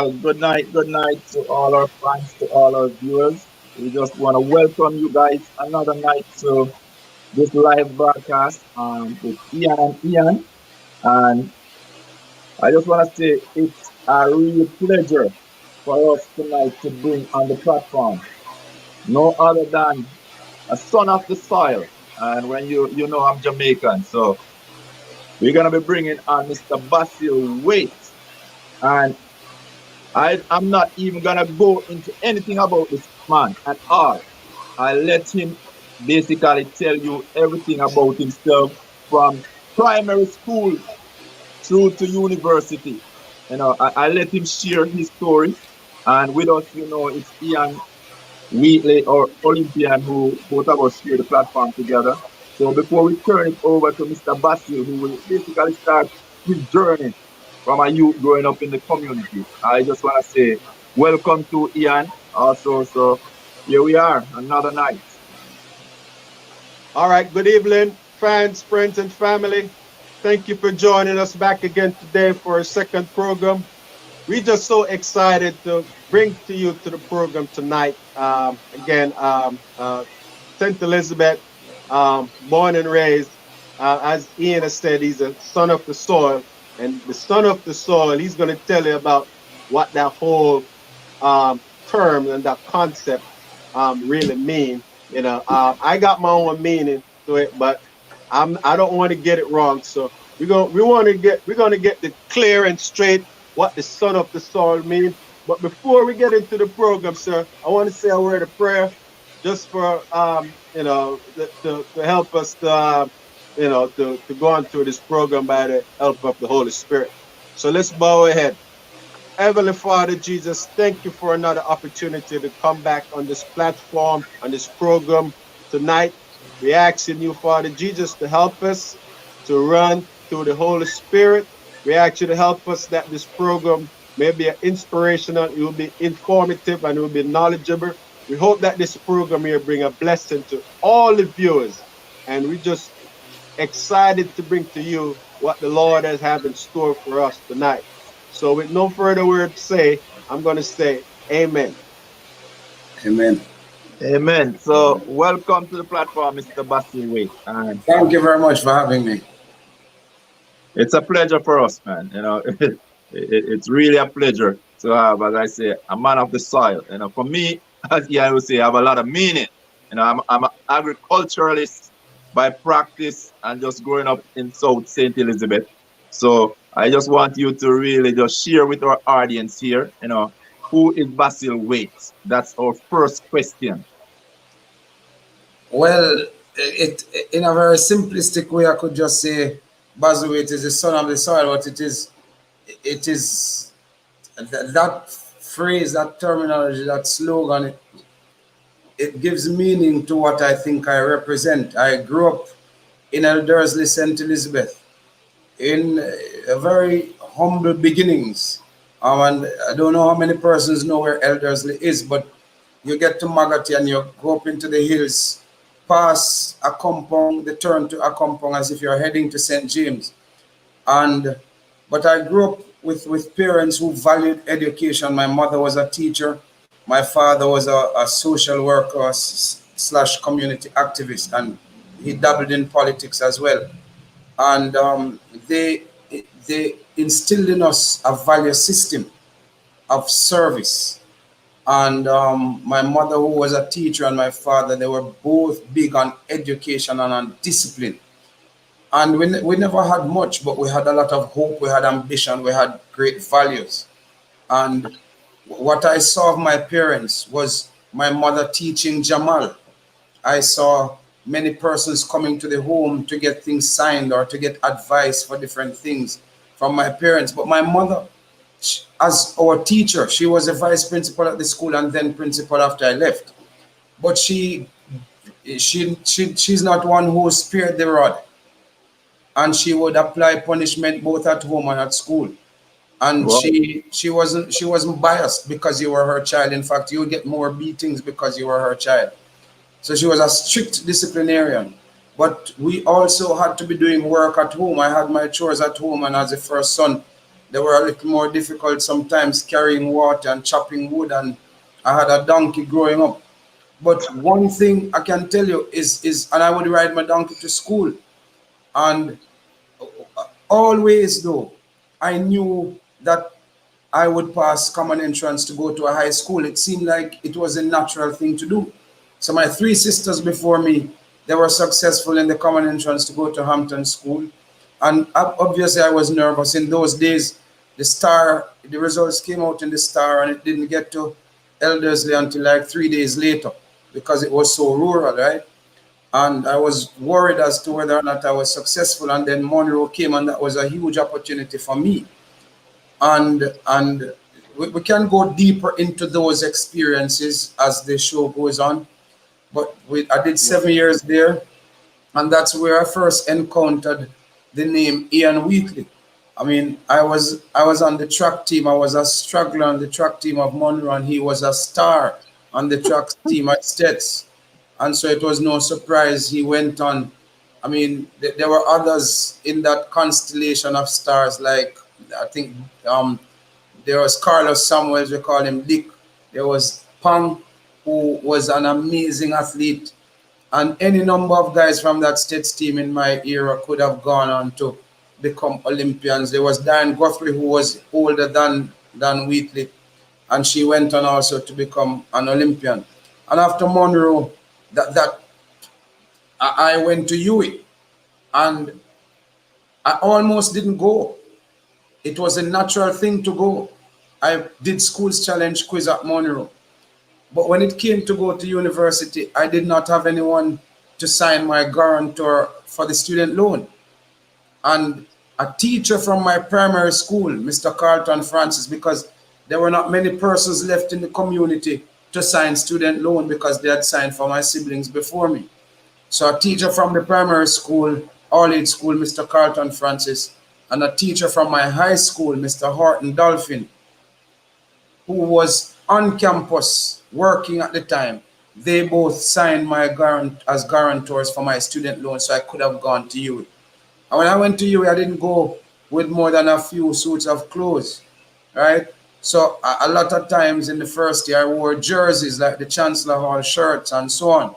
Well, good night to all our fans, to all our viewers. We just want to welcome you guys another night to this live broadcast with Ian and Ian. And I just want to say it's a real pleasure for us tonight to bring on the platform no other than a son of the soil. And when you know I'm Jamaican, so we're gonna be bringing on Mr. Basil Waite. And I'm not even gonna go into anything about this man at all. I let him basically tell you everything about himself from primary school through to university. I let him share his story. And with us, it's Ian Wheatley or Olympian who both of us share the platform together. So before we turn it over to Mr. Basil, who will basically start his journey from a youth growing up in the community, I just want to say welcome to Ian also. So here we are, another night. All right, good evening, fans, friends, and family. Thank you for joining us back again today for a second program. We're just so excited to bring to you to the program tonight. St. Elizabeth, born and raised. As Ian has said, he's a son of the soil. And the son of the soil, he's going to tell you about what that whole term and that concept really mean. I got my own meaning to it, but I don't want to get it wrong. So we're gonna get the clear and straight what the son of the soil means. But before we get into the program, sir, I want to say a word of prayer just for to help us to go on through this program by the help of the Holy Spirit. So let's bow our head. Heavenly Father Jesus, thank you for another opportunity to come back on this platform, on this program tonight. We ask in you, Father Jesus, to help us to run through the Holy Spirit. We ask you to help us that this program may be inspirational, it will be informative, and it will be knowledgeable. We hope that this program here bring a blessing to all the viewers. And we just excited to bring to you what the Lord has have in store for us tonight. So with no further word to say, I'm going to say amen. Amen. Amen. So welcome to the platform, Mr. Basil Waite. And Thank you very much for having me. it's a pleasure for us, man. It's really a pleasure to have, as I say, a man of the soil. For me, as I would say, I have a lot of meaning. I'm an agriculturalist by practice and just growing up in South St. Elizabeth. So I just want you to really just share with our audience here, who is Basil Waite? That's our first question. Well, it in a very simplistic way, I could just say Basil Waite is the son of the soil, but it is that phrase, that terminology, that slogan, it gives meaning to what I think I represent. I grew up in Eldersley, St. Elizabeth, in a very humble beginnings. And I don't know how many persons know where Eldersley is, but you get to Magati and you go up into the hills, pass a compound, the turn to a compound as if you're heading to St. James. But I grew up with parents who valued education. My mother was a teacher. My father was a social worker slash community activist, and he dabbled in politics as well. And they instilled in us a value system of service. And my mother, who was a teacher, and my father, they were both big on education and on discipline. And we never had much, but we had a lot of hope, we had ambition, we had great values. And what I saw of my parents was my mother teaching Jamal. I saw many persons coming to the home to get things signed or to get advice for different things from my parents. But my mother, as our teacher, she was a vice principal at the school and then principal after I left. But she's not one who spared the rod, and she would apply punishment both at home and at school. And Wow. she wasn't biased because you were her child. In fact, you would get more beatings because you were her child. So she was a strict disciplinarian. But we also had to be doing work at home. I had my chores at home, and as a first son, They were a little more difficult sometimes carrying water and chopping wood, and I had a donkey growing up. But one thing I can tell you is and I would ride my donkey to school, and always though I knew that I would pass common entrance to go to a high school. It seemed like it was a natural thing to do. So my three sisters before me, they were successful in the common entrance to go to Hampton School. And obviously I was nervous. In those days, the results came out in the Star, and it didn't get to Eldersley until like 3 days later because it was so rural, right? And I was worried as to whether or not I was successful. And then Monroe came, and that was a huge opportunity for me. And we can go deeper into those experiences as the show goes on. But I did Yeah. 7 years there, and that's where I first encountered the name Ian Wheatley. I mean, I was on the track team. I was a struggler on the track team of Monroe, and he was a star on the track team at Stets. And so it was no surprise he went on. I mean, there were others in that constellation of stars, like I think there was Carlos Samuels, we call him Dick. There was Pang, who was an amazing athlete. And any number of guys from that States team in my era could have gone on to become Olympians. There was Diane Guthrie, who was older than Wheatley, and she went on also to become an Olympian. And after Monroe, that I went to UWI, and I almost didn't go. It was a natural thing to go. I did schools challenge quiz at Monroe. But when it came to go to university, I did not have anyone to sign my guarantor for the student loan. And a teacher from my primary school, Mr. Carlton Francis, because there were not many persons left in the community to sign student loan because they had signed for my siblings before me. So a teacher from the primary school, all age school, Mr. Carlton Francis, and a teacher from my high school, Mr. Horton Dolphin, who was on campus working at the time, they both signed my guarant as guarantors for my student loan, so I could have gone to UWI. And when I went to UWI, I didn't go with more than a few suits of clothes, right? So a lot of times in the first year, I wore jerseys like the Chancellor Hall shirts and so on.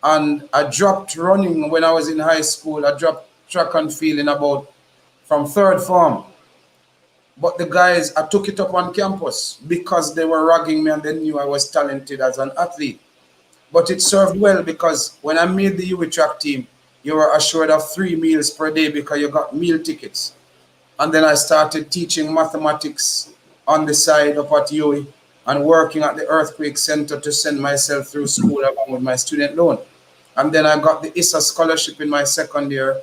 And I dropped running when I was in high school. I dropped track and field in about from third form. But the guys, I took it up on campus because they were ragging me and they knew I was talented as an athlete. But it served well because when I made the UWI track team, you were assured of 3 meals per day because you got meal tickets. And then I started teaching mathematics on the side up at UWI and working at the Earthquake Center to send myself through school along with my student loan. And then I got the ISA scholarship in my second year,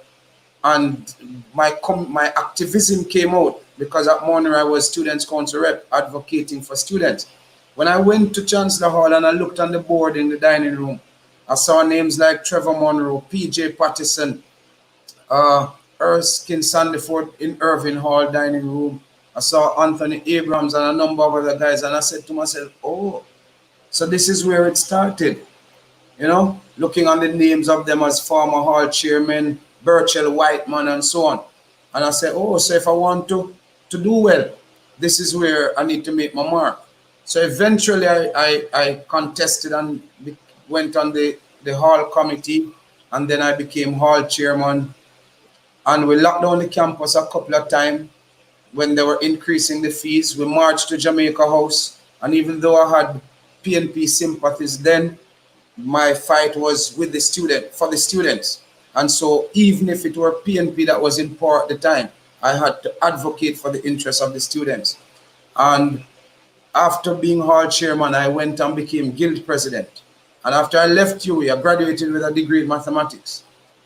and my activism came out because at Monroe I was Students' Council rep advocating for students. When I went to Chancellor Hall and I looked on the board in the dining room, I saw names like Trevor Monroe, P.J. Pattison, Erskine Sandiford in Irving Hall dining room. I saw Anthony Abrams and a number of other guys, and I said to myself, oh, so this is where it started. Looking on the names of them as former hall chairman, Burchell Whiteman, and so on. And I said, oh, so if I want to do well, this is where I need to make my mark. So eventually I contested and went on the hall committee, and then I became hall chairman. And we locked down the campus a couple of times when they were increasing the fees. We marched to Jamaica House, and even though I had PNP sympathies then, my fight was with the student, for the students. And so even if it were PNP that was in power at the time, I had to advocate for the interests of the students. And after being hall chairman, I went and became guild president. And after I left UWI, I graduated with a degree in mathematics.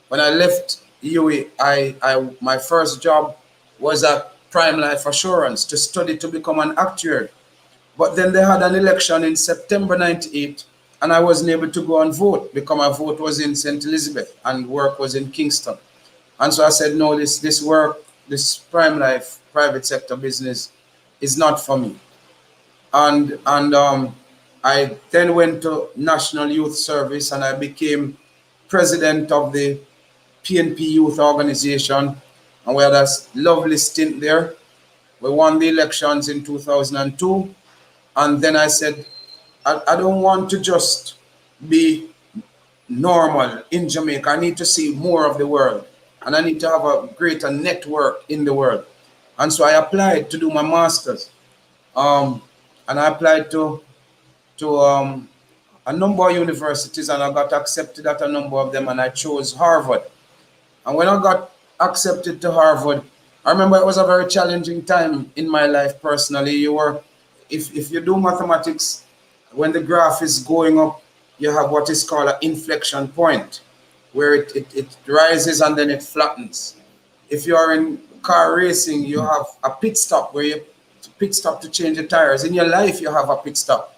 When I left UWI, my first job was at Prime Life Assurance to study to become an actuary. But then they had an election in September 98, and I wasn't able to go and vote because my vote was in St. Elizabeth and work was in Kingston. And so I said, no, this work, this Prime Life private sector business is not for me. And I then went to National Youth Service, and I became president of the PNP Youth Organization, and we had a lovely stint there. We won the elections in 2002. And then I said, I don't want to just be normal in Jamaica. I need to see more of the world. And I need to have a greater network in the world. And so I applied to do my master's. Um, and I applied to a number of universities, and I got accepted at a number of them, and I chose Harvard. And when I got accepted to Harvard, I remember it was a very challenging time in my life personally. If you do mathematics, when the graph is going up, you have what is called an inflection point, where it rises and then it flattens. If you are in car racing, you have a pit stop where you pit stop to change the tires. In your life, you have a pit stop.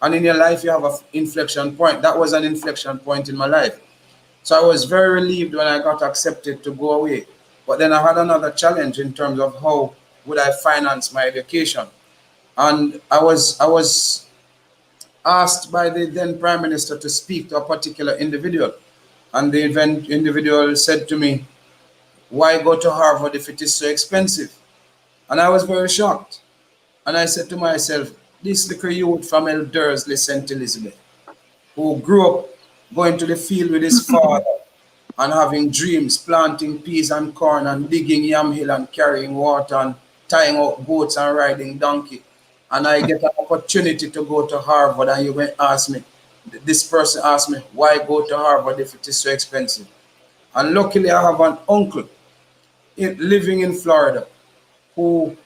And in your life, you have an inflection point. That was an inflection point in my life. So I was very relieved when I got accepted to go away. But then I had another challenge in terms of how would I finance my education. And I was asked by the then Prime Minister to speak to a particular individual. And the event individual said to me, why go to Harvard if it is so expensive? And I was very shocked. And I said to myself, this little youth from El Dursley, St. Elizabeth, who grew up going to the field with his father and having dreams, planting peas and corn and digging yam hill and carrying water and tying out goats and riding donkey. And I get an opportunity to go to Harvard, and you may ask me, this person asked me, why go to Harvard if it is so expensive? And luckily I have an uncle living in Florida who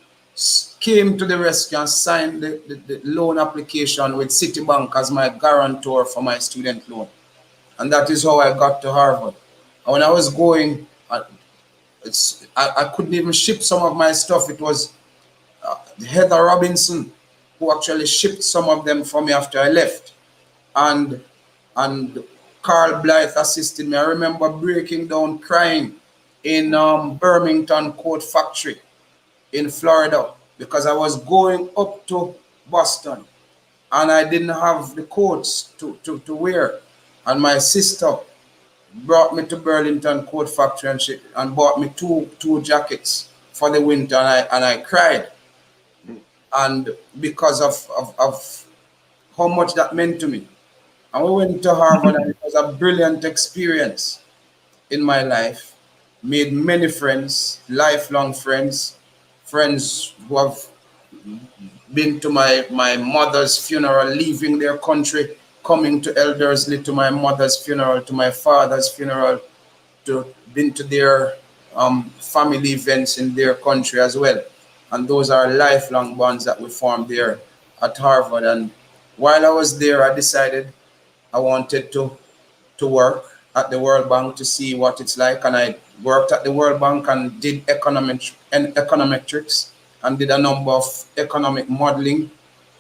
came to the rescue and signed the loan application with Citibank as my guarantor for my student loan. And that is how I got to Harvard. And when I was going, I couldn't even ship some of my stuff. It was Heather Robinson who actually shipped some of them for me after I left. And Carl Blythe assisted me. I remember breaking down crying in Birmingham Coat Factory in Florida because I was going up to Boston and I didn't have the coats to wear. And my sister brought me to Burlington Coat Factory and bought me two jackets for the winter, and I cried. And because of how much that meant to me. And we went to Harvard, and it was a brilliant experience in my life. Made many friends, lifelong friends, friends who have been to my mother's funeral, leaving their country, coming to Eldersley to my mother's funeral, to my father's funeral, been to their family events in their country as well. And those are lifelong bonds that we formed there at Harvard. And while I was there, I decided I wanted to work at the World Bank to see what it's like. And I worked at the World Bank and did econometrics and did a number of economic modeling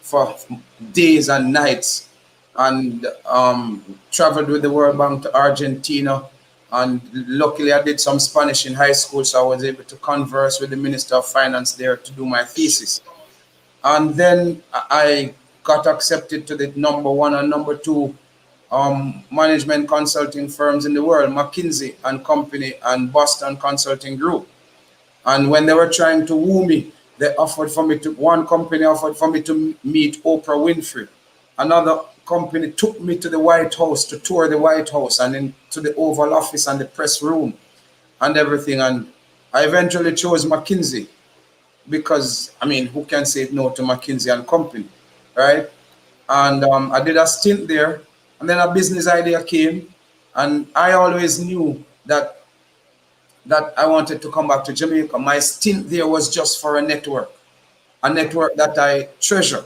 for days and nights, and traveled with the World Bank to Argentina. And luckily, I did some Spanish in high school, so I was able to converse with the Minister of Finance there to do my thesis. And then I got accepted to the number one and number two management consulting firms in the world, McKinsey and Company and Boston Consulting Group. And when they were trying to woo me, one company offered for me to meet Oprah Winfrey. Another company took me to the White House to tour the White House and into the Oval Office and the press room and everything. And I eventually chose McKinsey because, I mean, who can say no to McKinsey and Company, right? And I did a stint there, and then a business idea came, and I always knew that I wanted to come back to Jamaica. My stint there was just for a network that I treasure,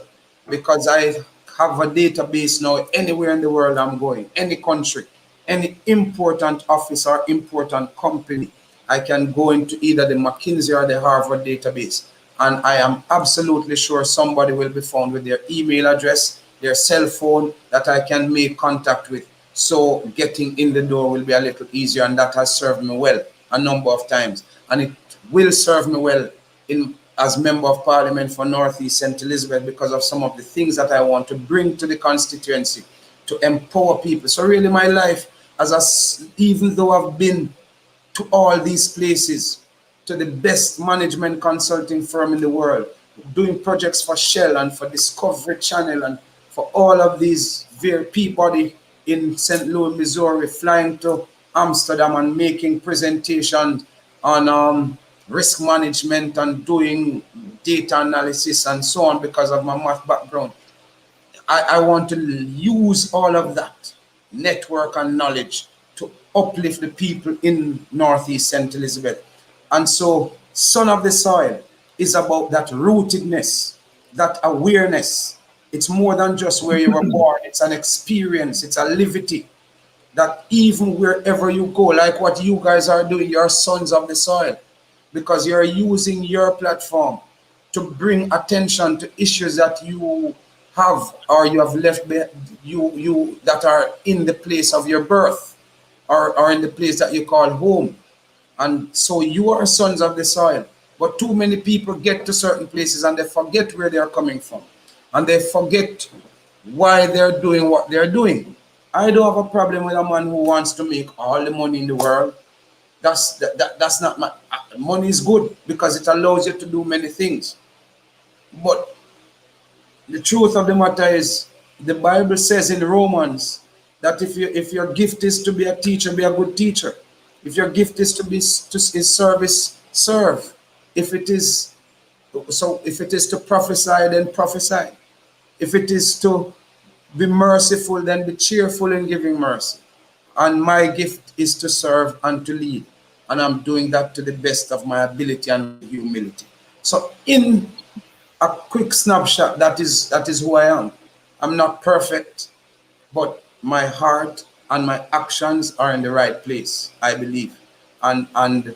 because I have a database now anywhere in the world I'm going, any country, any important office or important company, I can go into either the McKinsey or the Harvard database. And I am absolutely sure somebody will be found with their email address, their cell phone that I can make contact with. So getting in the door will be a little easier, and that has served me well a number of times. And it will serve me well as Member of Parliament for Northeast St. Elizabeth, because of some of the things that I want to bring to the constituency to empower people. So really my life, even though I've been to all these places, to the best management consulting firm in the world, doing projects for Shell and for Discovery Channel and for all of these very Peabody in St. Louis, Missouri, flying to Amsterdam and making presentations on risk management and doing data analysis and so on because of my math background. I want to use all of that network and knowledge to uplift the people in Northeast St. Elizabeth. And so, Son of the Soil is about that rootedness, that awareness. It's more than just where you were born, it's an experience, it's a livity that even wherever you go, like what you guys are doing, you're sons of the soil because you're using your platform to bring attention to issues that you have or you have left you that are in the place of your birth or in the place that you call home. And so you are sons of the soil. But too many people get to certain places and they forget where they're coming from. And they forget why they're doing what they're doing. I don't have a problem with a man who wants to make all the money in the world. That's not my money is good because it allows you to do many things. But the truth of the matter is the Bible says in Romans that if your gift is to be a teacher, be a good teacher. If your gift is to be to is service, serve. If it is to prophesy, then prophesy. If it is to be merciful, then be cheerful in giving mercy. And my gift is to serve and to lead. And I'm doing that to the best of my ability and humility. So in a quick snapshot, that is who I am. I'm not perfect, but my heart and my actions are in the right place, I believe. And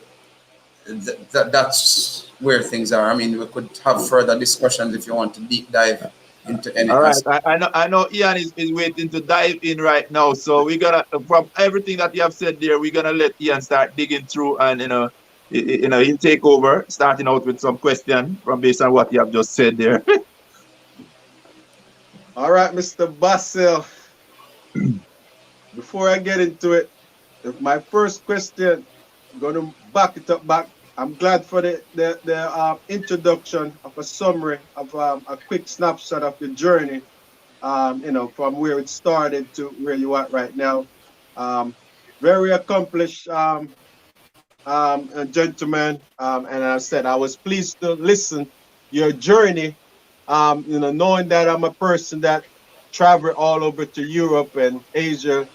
that's where things are. I mean, we could have further discussions if you want to deep dive into any All right. aspect. I know Ian is waiting to dive in right now. So we're gonna from everything that you have said there, we're gonna let Ian start digging through and he'll take over, starting out with some question from based on what you have just said there. All right, Mr. Basil. Before I get into it, my first question, I'm going to back it up back. I'm glad for the introduction of a summary of a quick snapshot of the journey, from where it started to where you are right now. Very accomplished gentleman, and I said I was pleased to listen your journey. Knowing that I'm a person that traveled all over to Europe and Asia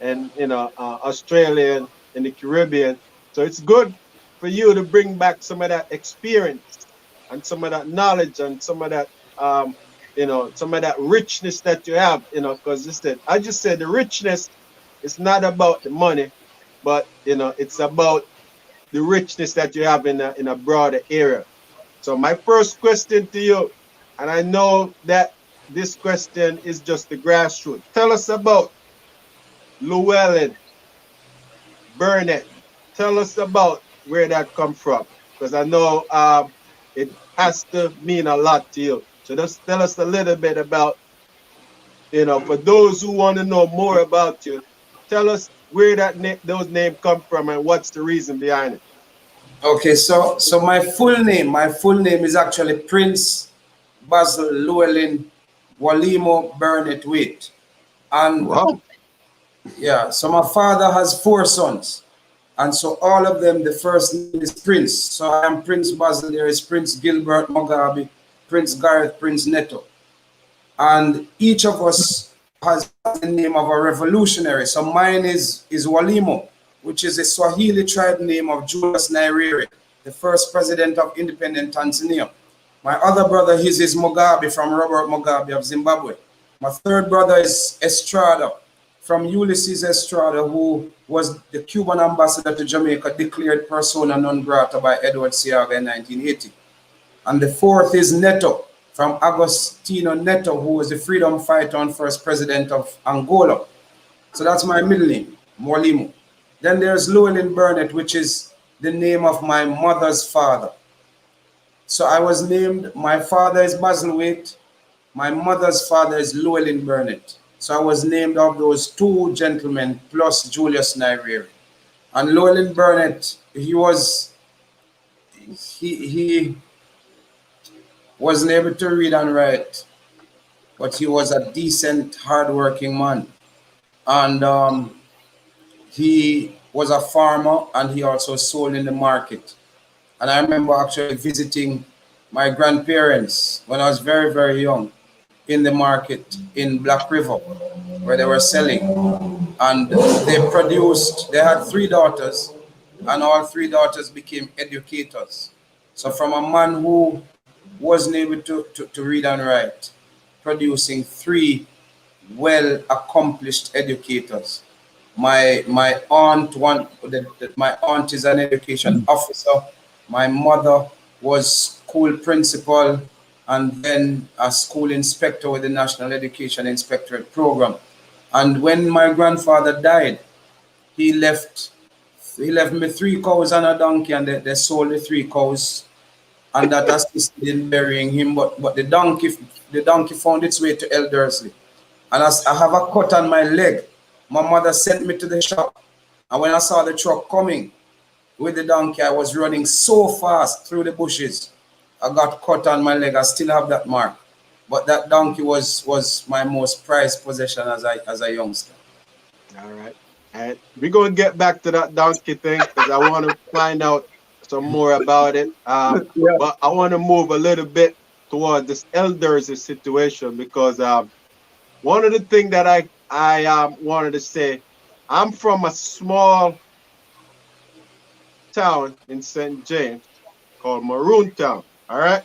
and Australia and the Caribbean. So it's good for you to bring back some of that experience and some of that knowledge and some of that some of that richness that you have, because I just said the richness is not about the money, but it's about the richness that you have in a broader area. So my first question to you, and I know that this question is just the grassroots. Tell us about Llewellyn Burnett. Tell us about where that come from, because I know it has to mean a lot to you. So just tell us a little bit about, for those who want to know more about you, tell us where those names come from and what's the reason behind it. Okay, so my full name is actually Prince Basil Llewellyn Walimo Burnett Waite. And Wow. yeah, so my father has four sons. And so all of them, the first name is Prince. So I am Prince Basil, there is Prince Gilbert Mugabe, Prince Gareth, Prince Neto. And each of us has the name of a revolutionary. So mine is Walimo, which is a Swahili tribe name of Julius Nyerere, the first president of independent Tanzania. My other brother is Mugabe from Robert Mugabe of Zimbabwe. My third brother is Estrada from Ulysses Estrada, who was the Cuban ambassador to Jamaica, declared persona non grata by Edward Seaga in 1980. And the fourth is Neto from Agostino Neto, who was the freedom fighter and first president of Angola. So that's my middle name, Mwalimu. Then there's Llewellyn Burnett, which is the name of my mother's father. So I was named, my father is Basil Waite, my mother's father is Llewellyn Burnett. So I was named of those two gentlemen plus Julius Nyerere. And Llewellyn Burnett, he was he wasn't able to read and write, but he was a decent, hardworking man. And he was a farmer and he also sold in the market. And I remember actually visiting my grandparents when I was very, very young in the market in Black River where they were selling. And they had three daughters, and all three daughters became educators. So from a man who wasn't able to read and write, producing three well accomplished educators. My aunt is an education officer. My mother was school principal and then a school inspector with the National Education Inspectorate Program. And when my grandfather died, he left he left me three cows and a donkey, and they sold the three cows, and that assisted in burying him. But the donkey found its way to Eldersley. And as I have a cut on my leg, my mother sent me to the shop. And when I saw the truck coming with the donkey, I was running so fast through the bushes. I got cut on my leg. I still have that mark. But that donkey was my most prized possession as a youngster. All right. And we're going to get back to that donkey thing because I want to find out some more about it. Yeah. But I want to move a little bit toward this elders situation because one of the things that I wanted to say, I'm from a small town in St. James called Maroon Town. All right.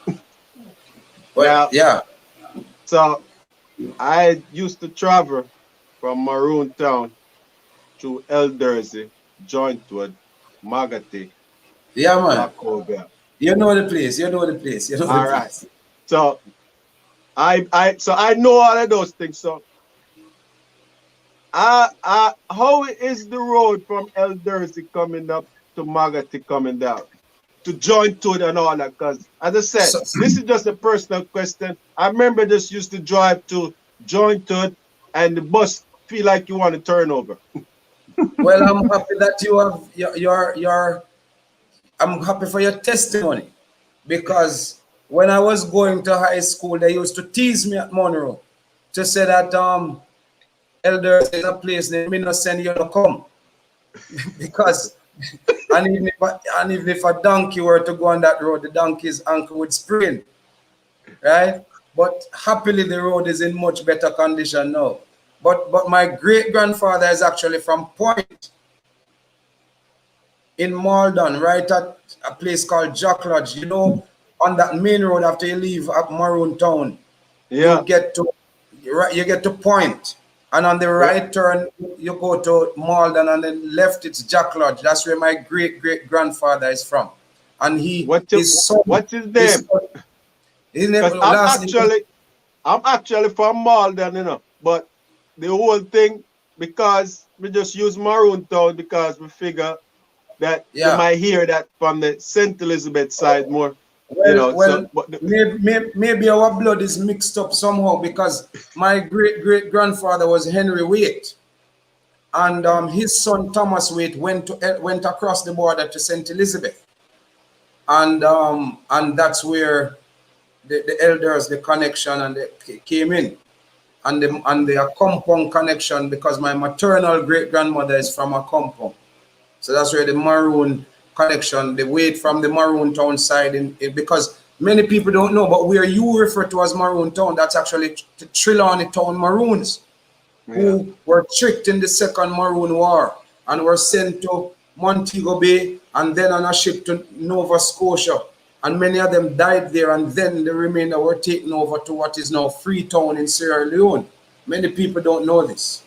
Well, Now, yeah. so I used to travel from Maroon Town to Elderslie, Jointwood, Magati, Yeah, man. Blackover. You know the place. You know the place. You know the All right. place. So I know all of those things. So how is the road from Elderslie coming up to Magati coming down to Jointwood and all that? Because as I said, So, this is just a personal question. I remember just used to drive to Jointwood and the bus feel like you want to turn over. well, I'm happy that you have your I'm happy for your testimony because when I was going to high school, they used to tease me at Monro to say that elders is a place they may not send you to come because and even if a donkey were to go on that road, the donkey's ankle would sprain, right? But happily, the road is in much better condition now. But my great grandfather is actually from Point in Malden, right at a place called Jack Lodge. You know, on that main road after you leave up Maroon Town, you Yeah. get to you get to Point, and on the Yeah. right turn you go to Malden, and then left it's Jack Lodge. That's where my great great grandfather is from, and What you, his son what's his his name? son, his name Because I'm last name. actually I'm actually from Malden, but the whole thing because we just use Maroon Town because we figure that you Yeah. might hear that from the St. Elizabeth side more, Well, So, well, maybe our blood is mixed up somehow because my great great grandfather was Henry Waite, and his son Thomas Waite went across the border to Saint Elizabeth, and that's where the elders, the connection, and they came in, and the compound connection because my maternal great grandmother is from a compound. So that's where the Maroon connection, the weight from the Maroon Town side, because many people don't know, but where you refer to as Maroon Town, that's actually the Trelawney Town Maroons, yeah. who were tricked in the Second Maroon War and were sent to Montego Bay and then on a ship to Nova Scotia. And many of them died there, and then the remainder were taken over to what is now Freetown in Sierra Leone. Many people don't know this.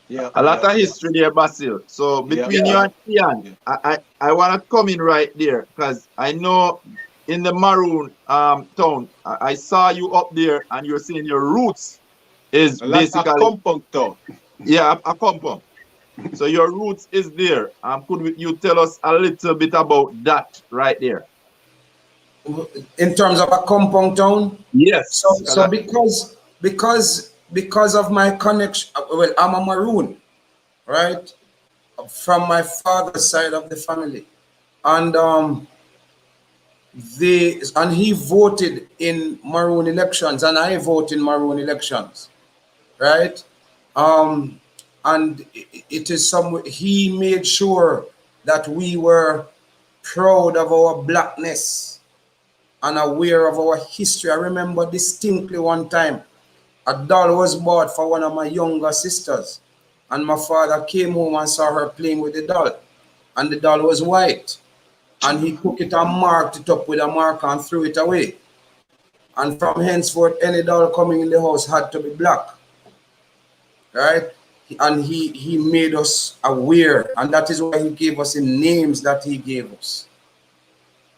Yeah, A lot yeah, of history there, Basil. So yeah, between you yeah, and Ian, yeah. I want to come in right there because I know in the Maroon town, I saw you up there and you're saying your roots is A lot of basically, compound town. yeah, a compound. So your roots is there. You tell us a little bit about that right there? In terms of a compound town, so Yes. so because of my connection, well, I'm a Maroon, right, from my father's side of the family, and he voted in Maroon elections, and I voted in Maroon elections, right? Um, and it is some. He made sure that we were proud of our blackness and aware of our history. I remember distinctly one time a doll was bought for one of my younger sisters, and my father came home and saw her playing with the doll, and the doll was white, and he took it and marked it up with a marker and threw it away. And from henceforth, any doll coming in the house had to be black, right? And he made us aware, and that is why he gave us the names that he gave us,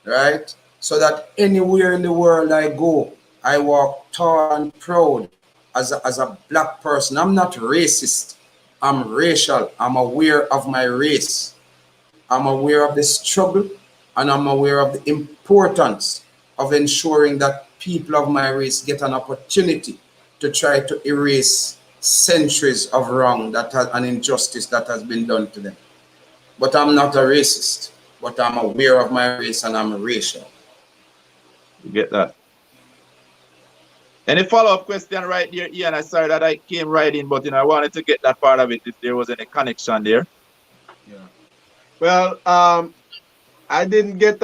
right? So that anywhere in the world I go, I walk tall and proud as a black person. I'm not racist. I'm racial. I'm aware of my race. I'm aware of the struggle, and I'm aware of the importance of ensuring that people of my race get an opportunity to try to erase centuries of wrong that has, an injustice that has been done to them. But I'm not a racist, but I'm aware of my race and I'm racial. You get that? Any follow-up question right there, Ian? I sorry that I came right in, but I wanted to get that part of it if there was any connection there. Yeah. Well, I didn't get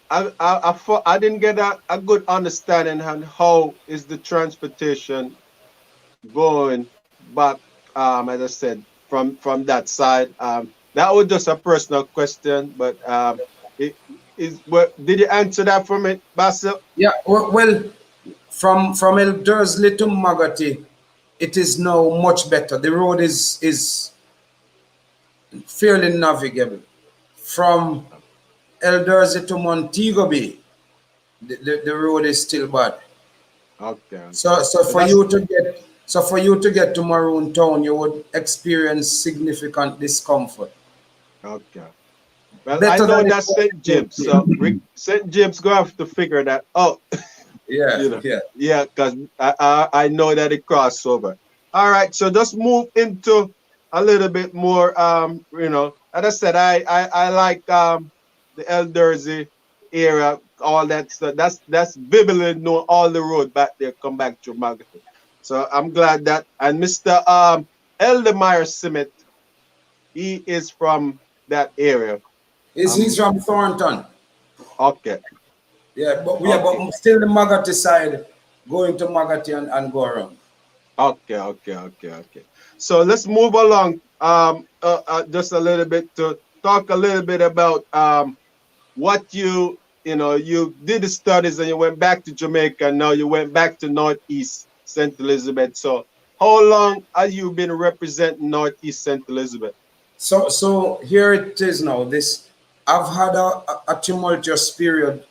I didn't get a good understanding on how is the transportation going back. As I said, from that side. That was just a personal question, but it is what did you answer that for me, Basil? Yeah, well, from El Dursley to Magati, it is now much better. The road is fairly navigable. From El Dursley to Montego Bay, the road is still bad. Okay, okay. So So for that's you to get to Maroon Town, you would experience significant discomfort. okay. Well, I Better know than it that's was St. in James, so St. James go have to figure that out. Yeah, You know, yeah. yeah, because I know that it crossover. All right, so just move into a little bit more. As I said, I like the Eldersy area, all that stuff. That's vividly know all the road back there, come back to Magazine. So I'm glad that. And Mr. Eldemeyer Simmet, he is from that area. He's from Thornton. Okay, okay. But still the Magati side, going to Magati and go around. Okay. So let's move along. Just a little bit to talk a little bit about what you did the studies and you went back to Jamaica. Now you went back to Northeast St. Elizabeth. So how long have you been representing Northeast St. Elizabeth? So here it is now. This I've had a tumultuous period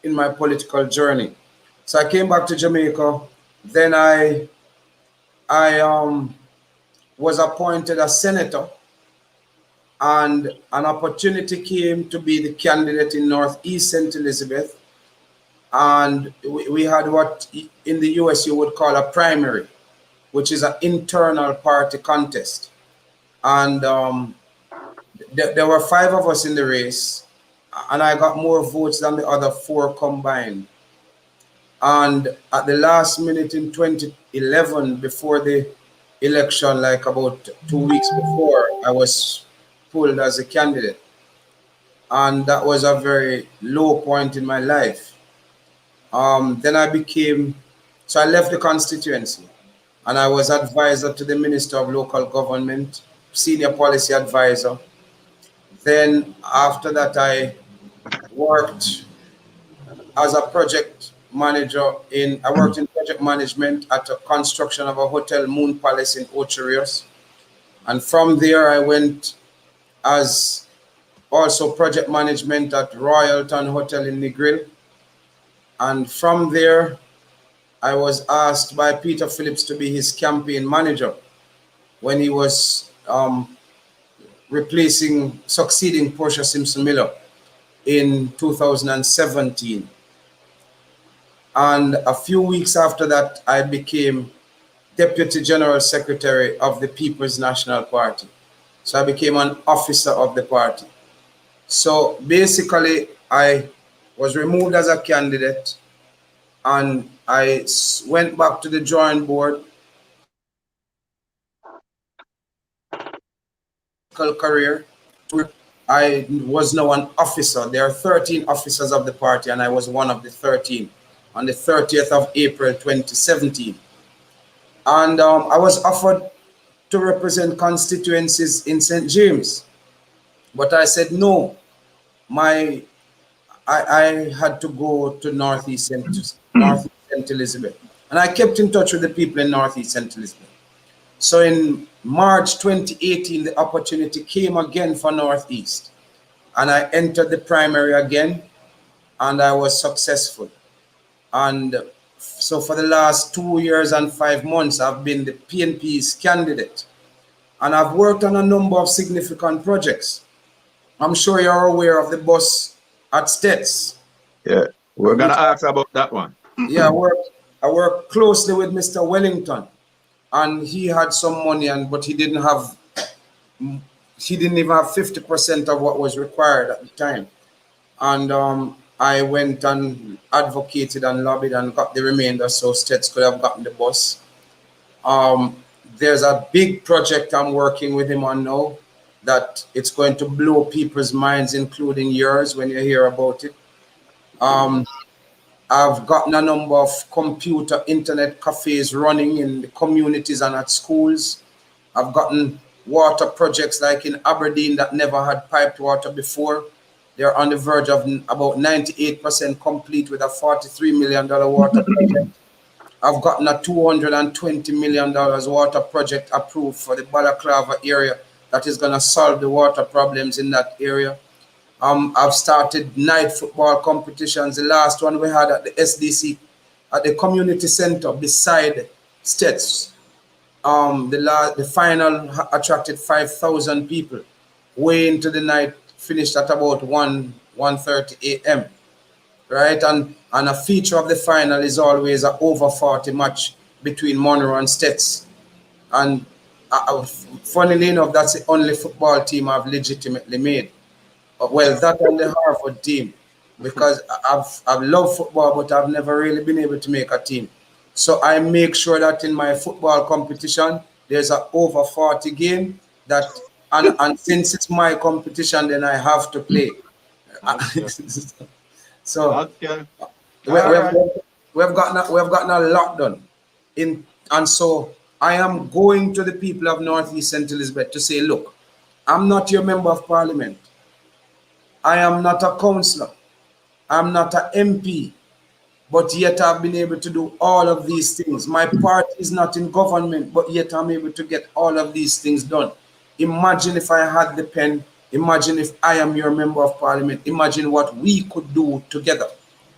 in my political journey. So I came back to Jamaica. Then I was appointed a senator, and an opportunity came to be the candidate in Northeast St. Elizabeth. And we had what in the US you would call a primary, which is an internal party contest. And there were five of us in the race, and I got more votes than the other four combined. And at the last minute in 2011, before the election, like about 2 weeks before, I was pulled as a candidate. And that was a very low point in my life. Then so I left the constituency, and I was advisor to the Minister of Local Government, senior policy advisor. Then after that, I worked as a I worked in project management at a construction of a hotel, Moon Palace in Ocho Rios. And from there, I went as also project management at Royalton Hotel in Negril. And from there, I was asked by Peter Phillips to be his campaign manager when he was succeeding Portia Simpson Miller in 2017. And a few weeks after that, I became Deputy General Secretary of the People's National Party. So I became an officer of the party. So basically, I was removed as a candidate, and I went back to the drawing board. Career, I was now an officer. There are 13 officers of the party, and I was one of the 13 on the 30th of April 2017. And I was offered to represent constituencies in St. James, but I said no. My I had to go to Northeast St. Elizabeth, and I kept in touch with the people in Northeast St. Elizabeth. So in March 2018, the opportunity came again for Northeast, and I entered the primary again, and I was successful. And so for the last 2 years and 5 months, I've been the PNP's candidate, and I've worked on a number of significant projects. I'm sure you're aware of the bus at Stets. Yeah, we're gonna Which, ask about that one. yeah, I work closely with Mr. Wellington, and he had some money, but he didn't even have 50% of what was required at the time. And I went and advocated and lobbied and got the remainder, so Stets could have gotten the bus. Um, there's a big project I'm working with him on now that it's going to blow people's minds, including yours, when you hear about it. Um, I've gotten a number of computer internet cafes running in the communities and at schools. I've gotten water projects like in Aberdeen that never had piped water before. They're on the verge of about 98% complete with a $43 million water project. I've gotten a $220 million water project approved for the Balaclava area that is going to solve the water problems in that area. I've started night football competitions. The last one we had at the SDC, at the community center beside Stets. The final attracted 5,000 people. Way into the night, finished at about 1:30 a.m. Right, and a feature of the final is always a over 40 match between Monro and Stets. And funnily enough, that's the only football team I've legitimately made. Well, that and the Harvard team, because I've loved football, but I've never really been able to make a team. So I make sure that in my football competition, there's a over 40 game that, and since it's my competition, then I have to play. Okay. So Okay. we, All right. we've gotten a lot done. And so I am going to the people of Northeast St. Elizabeth to say, look, I'm not your member of parliament. I am not a councillor. I'm not an MP, but yet I've been able to do all of these things. My party is not in government, but yet I'm able to get all of these things done. Imagine if I had the pen. Imagine if I am your member of parliament. Imagine what we could do together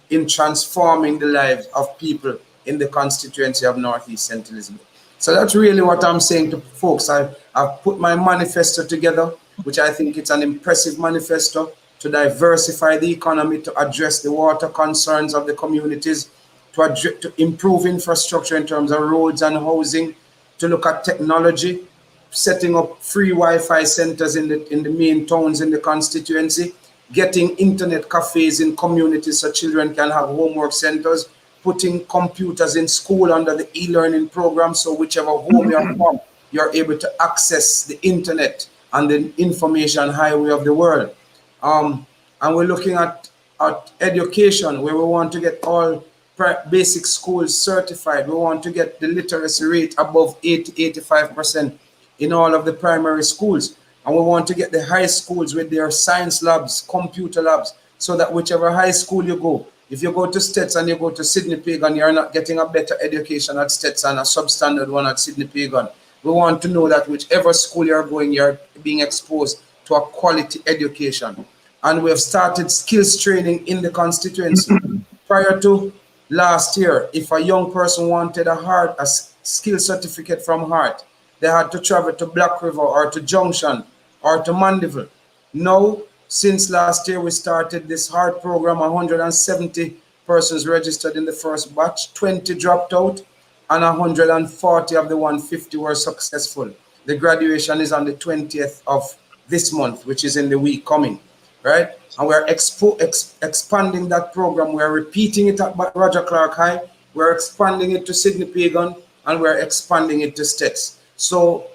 in transforming the lives of people in the constituency of Northeast St. Elizabeth. So that's really what I'm saying to folks. I've put my manifesto together, which I think it's an impressive manifesto to diversify the economy, to address the water concerns of the communities, to improve infrastructure in terms of roads and housing, to look at technology, setting up free Wi-Fi centers in the main towns in the constituency, getting internet cafes in communities so children can have homework centers, putting computers in school under the e-learning program, so whichever home you're from, you're able to access the internet and the information highway of the world. And we're looking at education, where we want to get all basic schools certified. We want to get the literacy rate above 80-85% in all of the primary schools. And we want to get the high schools with their science labs, computer labs, so that whichever high school you go, if you go to Stets and you go to Sydney Pagan, you're not getting a better education at Stets and a substandard one at Sydney Pagan. We want to know that whichever school you're going, you're being exposed to a quality education. And we have started skills training in the constituency. Prior to last year, if a young person wanted a skill certificate from Heart, they had to travel to Black River or to Junction or to Mandeville. Now, since last year we started this Heart program, 170 persons registered in the first batch, 20 dropped out, and 140 of the 150 were successful. The graduation is on the 20th of this month, which is in the week coming. right? And we're expanding that program. We're repeating it at Roger Clark High. We're expanding it to Sydney Pagan, and we're expanding it to Stets. So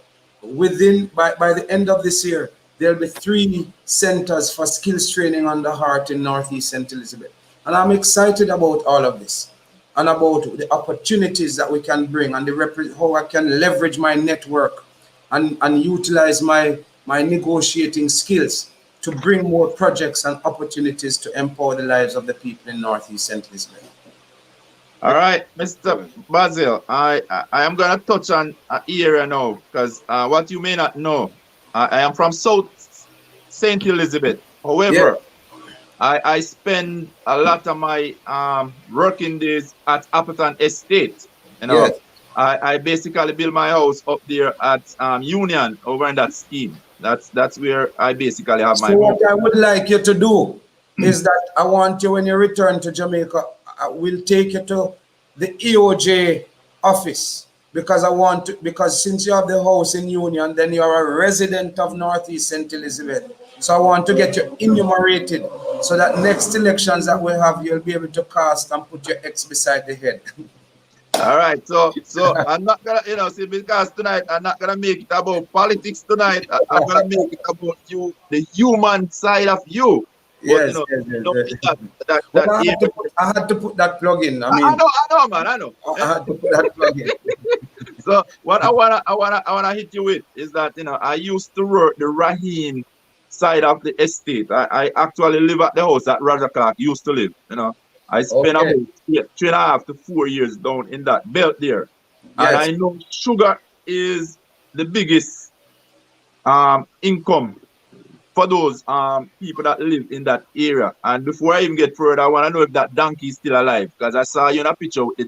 by the end of this year, there'll be 3 centers for skills training on the heart in Northeast St. Elizabeth. And I'm excited about all of this and about the opportunities that we can bring and how I can leverage my network and utilize my negotiating skills to bring more projects and opportunities to empower the lives of the people in Northeast St. Elizabeth. All right, Mr. Excellent. Basil, I am going to touch on an area now because what you may not know, I am from South St. Elizabeth. Yeah, However, I spend a lot of my working days at Appleton Estate. You yeah. know, I basically build my house up there at Union over in that scheme. That's where I basically have my So home. what I would like you to do is that I want you, when you return to Jamaica, I will take you to the EOJ office because because since you have the house in Union, then you are a resident of Northeast St. Elizabeth. So I want to get you enumerated so that next elections that we have, you'll be able to cast and put your X beside the head. All right, so I'm not gonna, see, because tonight I'm not gonna make it about politics tonight. I'm gonna make it about you, the human side of you. But Yes, yes, yes, in yes. Well, that area. I had to put that plug in. I I mean, know, I know, man, I know. I had to put that plug in. So what I wanna hit you with is that I used to work the Raheen side of the estate. I actually live at the house that Roger Clark used to live. I spent Okay. about 3.5 to 4 years down in that belt there, and Yes. I know sugar is the biggest income for those people that live in that area. And before I even get further, I want to know if that donkey is still alive because I saw you in a picture with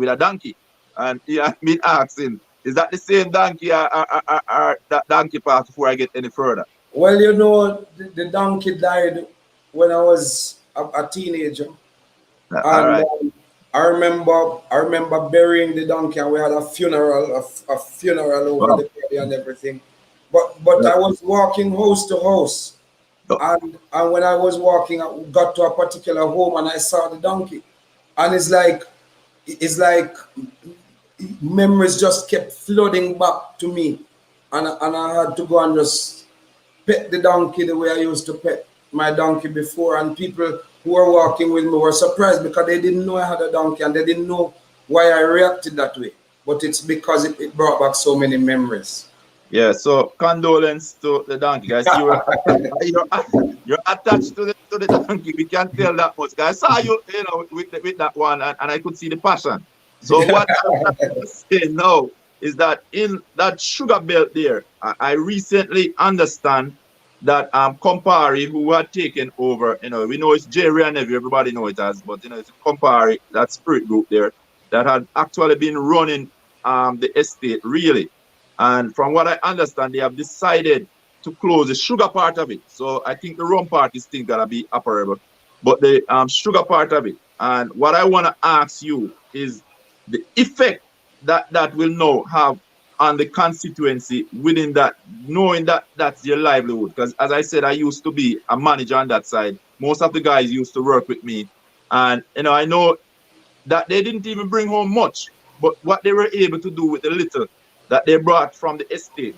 a donkey, and yeah, me asking, is that the same donkey or that donkey part before I get any further? Well, the donkey died when I was a teenager, All and right. I remember burying the donkey, and we had a funeral, a funeral over Wow. the body and everything. But Yeah. I was walking house to house, Oh, and when I was walking, I got to a particular home, and I saw the donkey, and it's like memories just kept flooding back to me, and I had to go and just pet the donkey the way I used to pet my donkey before. And people who were walking with me were surprised because they didn't know I had a donkey and they didn't know why I reacted that way. But it's because it brought back so many memories. yeah. So condolence to the donkey, guys. You're attached to the donkey. We can tell that much, guys. I saw you, with that one, and I could see the passion. So what I'm trying to say now is that in that sugar belt there, I recently understand that Campari, who had taken over, we know it's Jerry and Nevy, everybody know it as, but it's Campari, that spirit group there, that had actually been running the estate really. And from what I understand, they have decided to close the sugar part of it. So I think the rum part is still gonna be operable, but the sugar part of it. And what I want to ask you is the effect that will now have on the constituency within that, knowing that that's your livelihood. Because as I said, I used to be a manager on that side. Most of the guys used to work with me, and I know that they didn't even bring home much, but what they were able to do with the little that they brought from the estate,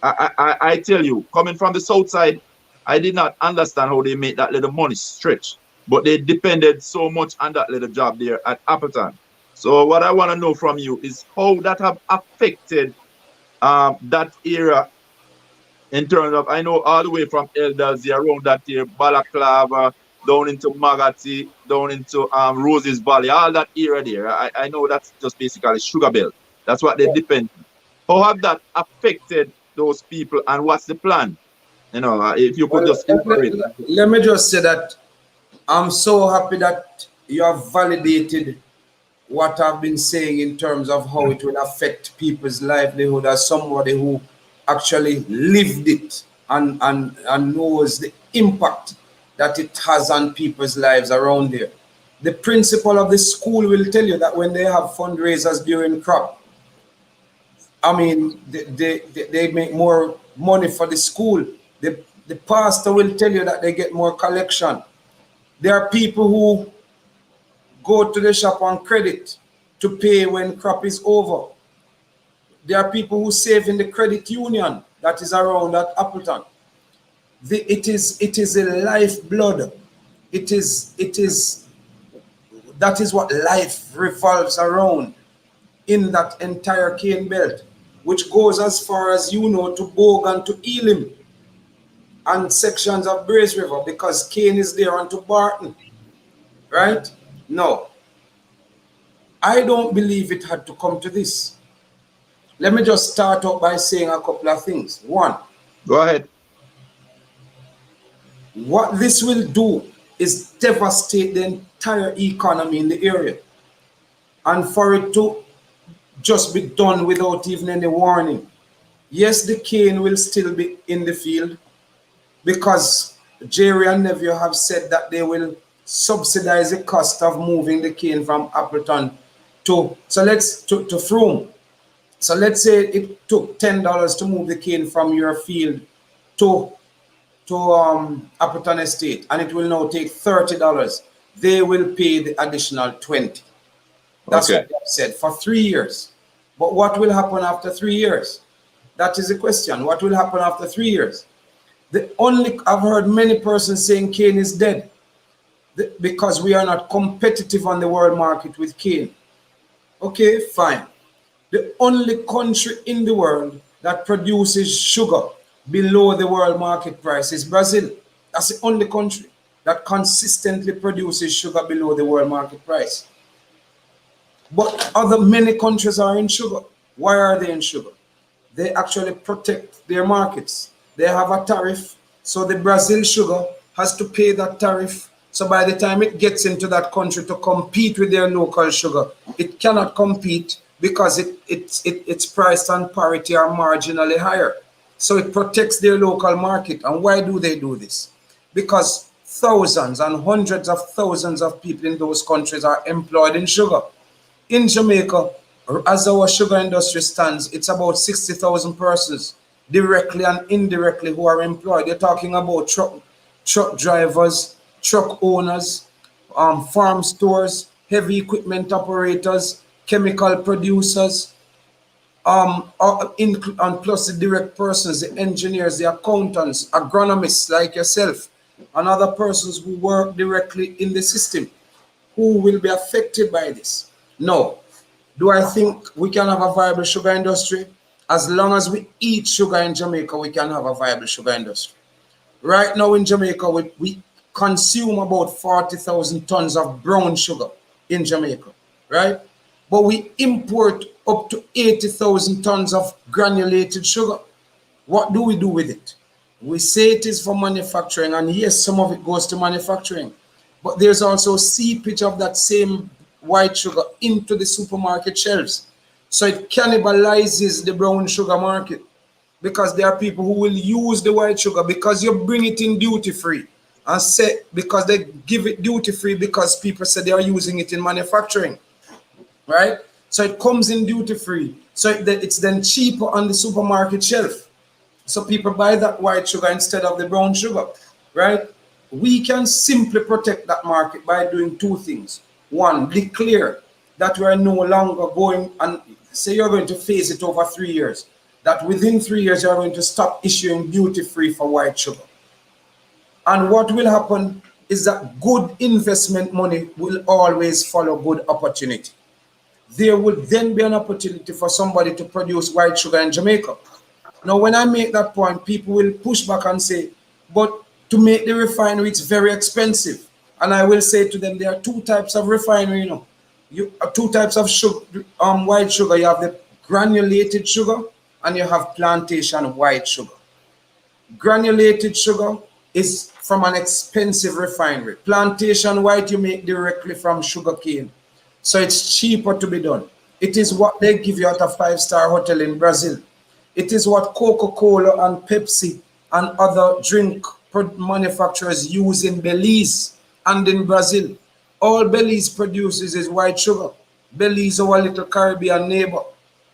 I tell you, coming from the south side, I did not understand how they made that little money stretch, but they depended so much on that little job there at Appleton. So what I want to know from you is how that have affected that area in terms of, I know all the way from Elders around that here, Balaclava, down into Magati, down into Roses Valley, all that area there. I know that's just basically sugar belt. That's what they depend. How have that affected those people, and what's the plan? If you could Well, just elaborate. let me just say that I'm so happy that you have validated what I've been saying in terms of how it will affect people's livelihood as somebody who actually lived it and knows the impact that it has on people's lives around there. The principal of the school will tell you that when they have fundraisers during crop, I mean, they make more money for the school. The The pastor will tell you that they get more collection. There are people who go to the shop on credit to pay when crop is over. There are people who save in the credit union that is around at Appleton. It is a lifeblood. It is that is what life revolves around in that entire cane belt, which goes as far as to Bogan to Elim and sections of Brace River, because cane is there onto Barton, right? No, I don't believe it had to come to this. Let me just start out by saying a couple of things. One, Go ahead. what this will do is devastate the entire economy in the area. And for it to just be done without even any warning. Yes, the cane will still be in the field because Jerry and Nephew have said that they will subsidize the cost of moving the cane from Appleton to Frome. So let's say it took $10 to move the cane from your field to Appleton Estate, and it will now take $30. They will pay the additional $20. That's Okay. what they have said for 3 years. But what will happen after 3 years? That is the question. What will happen after 3 years? I've heard many persons saying cane is dead because we are not competitive on the world market with cane. Okay, fine. The only country in the world that produces sugar below the world market price is Brazil. That's the only country that consistently produces sugar below the world market price. But many countries are in sugar. Why are they in sugar? They actually protect their markets. They have a tariff, so the Brazil sugar has to pay that tariff. So by the time it gets into that country to compete with their local sugar, it cannot compete because it's priced on parity or marginally higher. So it protects their local market. And why do they do this? Because thousands and hundreds of thousands of people in those countries are employed in sugar. In Jamaica, as our sugar industry stands, it's about 60,000 persons, directly and indirectly, who are employed. You're talking about truck drivers, truck owners, farm stores, heavy equipment operators, chemical producers, and plus the direct persons, the engineers, the accountants, agronomists like yourself, and other persons who work directly in the system, who will be affected by this. No. Do I think we can have a viable sugar industry? As long as we eat sugar in Jamaica, we can have a viable sugar industry. Right now in Jamaica, we consume about 40,000 tons of brown sugar in Jamaica, right? But we import up to 80,000 tons of granulated sugar. What do we do with it? We say it is for manufacturing, and yes, some of it goes to manufacturing. But there's also seepage of that same white sugar into the supermarket shelves. So it cannibalizes the brown sugar market, because there are people who will use the white sugar because you bring it in duty free, and say because they give it duty free because people say they are using it in manufacturing, right? So it comes in duty free. So it's then cheaper on the supermarket shelf. So people buy that white sugar instead of the brown sugar, right? We can simply protect that market by doing two things. One, declare that we are no longer going, and say you're going to phase it over 3 years, that within 3 years you're going to stop issuing duty free for white sugar. And what will happen is that good investment money will always follow good opportunity. There will then be an opportunity for somebody to produce white sugar in Jamaica. Now, when I make that point, people will push back and say, but to make the refinery, it's very expensive. And I will say to them, there are two types of refinery, two types of sugar, white sugar. You have the granulated sugar and you have plantation white sugar. Granulated sugar is from an expensive refinery. Plantation white you make directly from sugar cane. So it's cheaper to be done. It is what they give you at a 5-star hotel in Brazil. It is what Coca-Cola and Pepsi and other drink manufacturers use in Belize and in Brazil. All Belize produces is white sugar. Belize, our little Caribbean neighbor,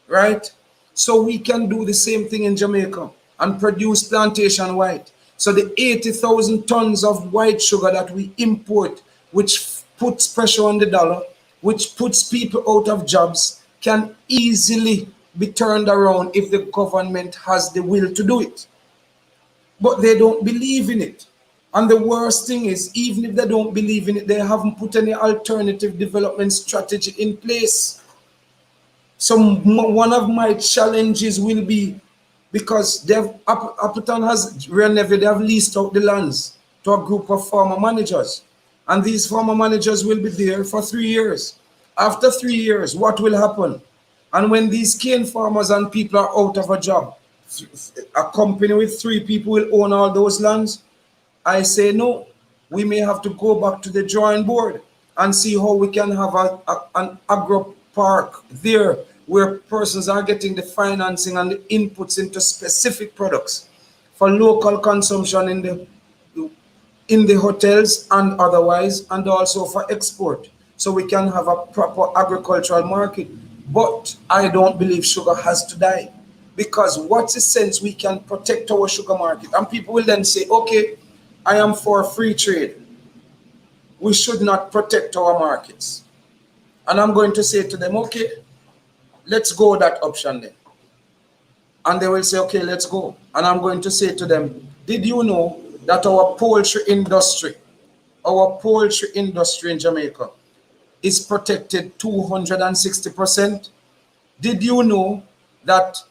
right? So we can do the same thing in Jamaica and produce plantation white. So the 80,000 tons of white sugar that we import, which puts pressure on the dollar, which puts people out of jobs, can easily be turned around if the government has the will to do it. But they don't believe in it. And the worst thing is, even if they don't believe in it, they haven't put any alternative development strategy in place. So one of my challenges will be, because Appleton has Real Navy, they have leased out the lands to a group of farmer managers. And these farmer managers will be there for 3 years. After 3 years, what will happen? And when these cane farmers and people are out of a job, a company with 3 people will own all those lands. I say no. We may have to go back to the drawing board and see how we can have an agro park there where persons are getting the financing and the inputs into specific products for local consumption in the hotels and otherwise, and also for export. So we can have a proper agricultural market. But I don't believe sugar has to die. Because what's the sense we can protect our sugar market? And people will then say, okay, I am for free trade. We should not protect our markets. And I'm going to say to them, okay, let's go that option then. And they will say, okay, let's go. And I'm going to say to them, did you know that our poultry industry in Jamaica is protected 260%? Did you know that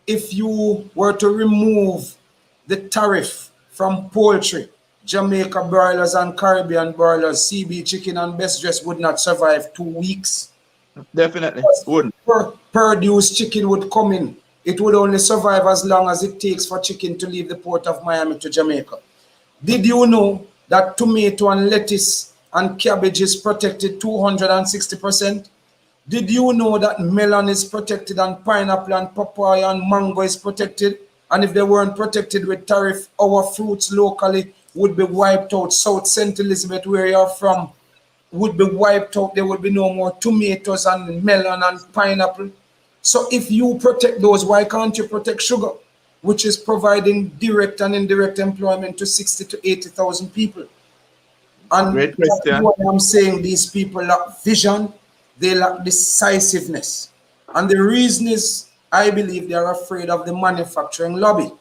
if you were to remove the tariff from poultry, Jamaica broilers and Caribbean broilers, CB chicken and best dress would not survive 2 weeks? Definitely wouldn't. Produced chicken would come in. It would only survive as long as it takes for chicken to leave the port of Miami to Jamaica. Did you know that tomato and lettuce and cabbage is protected 260%? Did you know that melon is protected and pineapple and papaya and mango is protected? And if they weren't protected with tariff, our fruits locally would be wiped out. South St. Elizabeth, where you're from, would be wiped out. There would be no more tomatoes and melon and pineapple. So if you protect those, why can't you protect sugar, which is providing direct and indirect employment to 60 to 80,000 people? And Great that's question. what I'm saying. These people lack vision, they lack decisiveness. And the reason is, I believe they are afraid of the manufacturing lobby,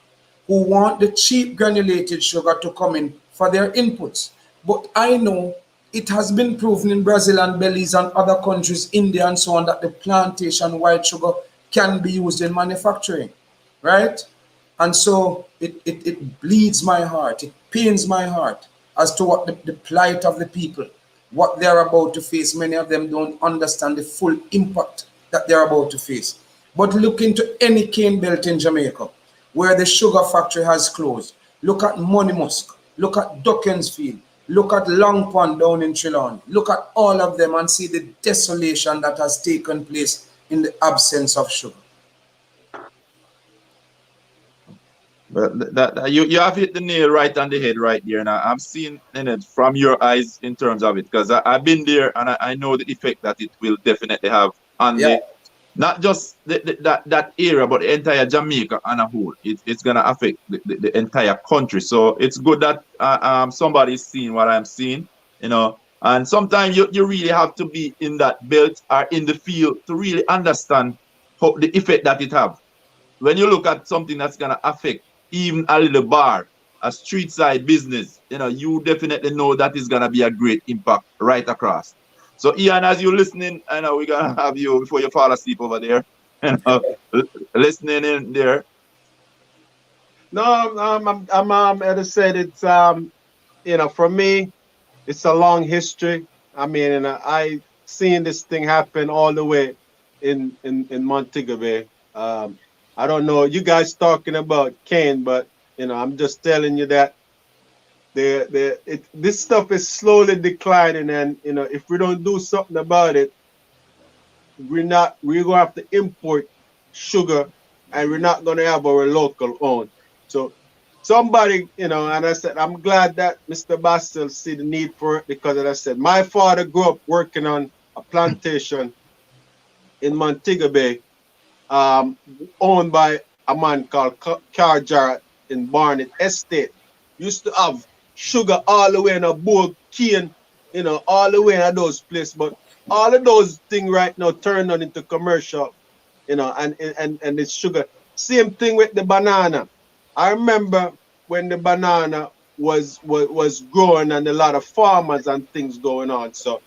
who want the cheap granulated sugar to come in for their inputs. But I know it has been proven in Brazil and Belize and other countries, India and so on, that the plantation white sugar can be used in manufacturing, right? And so it bleeds my heart, it pains my heart as to what the plight of the people, what they're about to face. Many of them don't understand the full impact that they're about to face. But look into any cane belt in Jamaica where the sugar factory has closed. Look at Moneymusk, look at Duckensfield, look at Long Pond down in Trelawny. Look at all of them and see the desolation that has taken place in the absence of sugar. But you have hit the nail right on the head right there, and I'm seeing in it from your eyes in terms of it, because I've been there and I know the effect that it will definitely have on Yeah, the not just that area, but the entire Jamaica on a whole. It's gonna affect the entire country. So it's good that somebody's seeing what I'm seeing, you know. And sometimes you really have to be in that belt or in the field to really understand the effect that it have. When you look at something that's gonna affect even a little bar, a street side business, you know, you definitely know that is gonna be a great impact right across. So Ian, as you're listening, I know we're gonna have you before you fall asleep over there, you know, listening in there. No, as I said, it's for me, it's a long history. I mean, and I seen this thing happen all the way in Montego Bay. I don't know you guys talking about Kane, but I'm just telling you that this stuff is slowly declining, and if we don't do something about it, we're gonna have to import sugar, and we're not gonna have our local own. So somebody, and I said, I'm glad that Mr. Basil see the need for it, because as I said, my father grew up working on a plantation in Montego Bay, owned by a man called Car Jarrett in Barnet Estate. used to have sugar all the way in a bowl cane, all the way in those places. But all of those things right now turned on into commercial, and it's sugar. Same thing with the banana. I remember when the banana was growing and a lot of farmers and things going on. So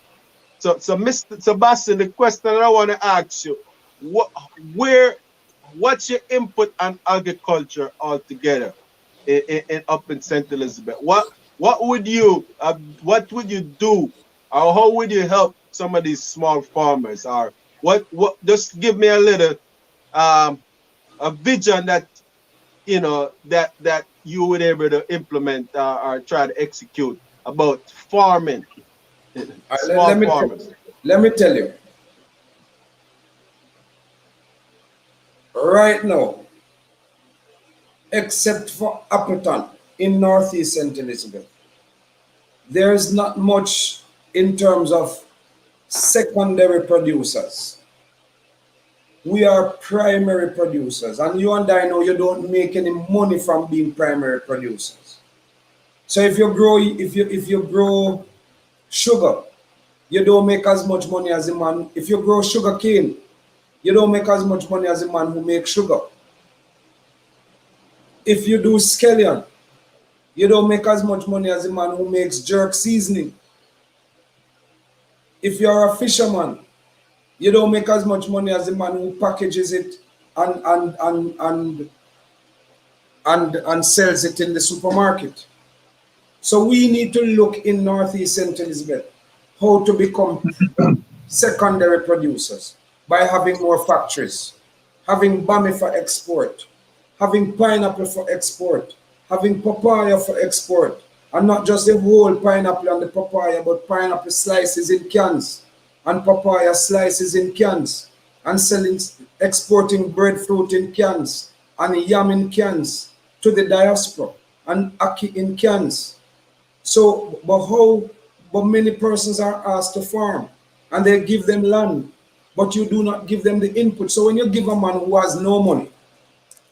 Mr. Sebastian, the question that I want to ask you, where, what's your input on agriculture altogether up in St. Elizabeth? What would you do, or how would you help some of these small farmers, or what? Just give me a little a vision that that you would able to implement or try to execute about farming, small Let me farmers. let me tell you, right now, except for Appleton in Northeast St. Elizabeth, there is not much in terms of secondary producers. We are primary producers, and you and I know you don't make any money from being primary producers. So if you grow sugar, you don't make as much money as a man. If you grow sugar cane, you don't make as much money as a man who makes sugar. If you do scallion, you don't make as much money as a man who makes jerk seasoning. If you're a fisherman, you don't make as much money as the man who packages it and and and and and sells it in the supermarket. So we need to look in Northeast St. Elizabeth how to become secondary producers by having more factories, having bami for export, having pineapple for export, having papaya for export, and not just the whole pineapple and the papaya, but pineapple slices in cans and papaya slices in cans, and selling, exporting breadfruit in cans and yam in cans to the diaspora and ackee in cans. So, but many persons are asked to farm and they give them land, but you do not give them the input. So when you give a man who has no money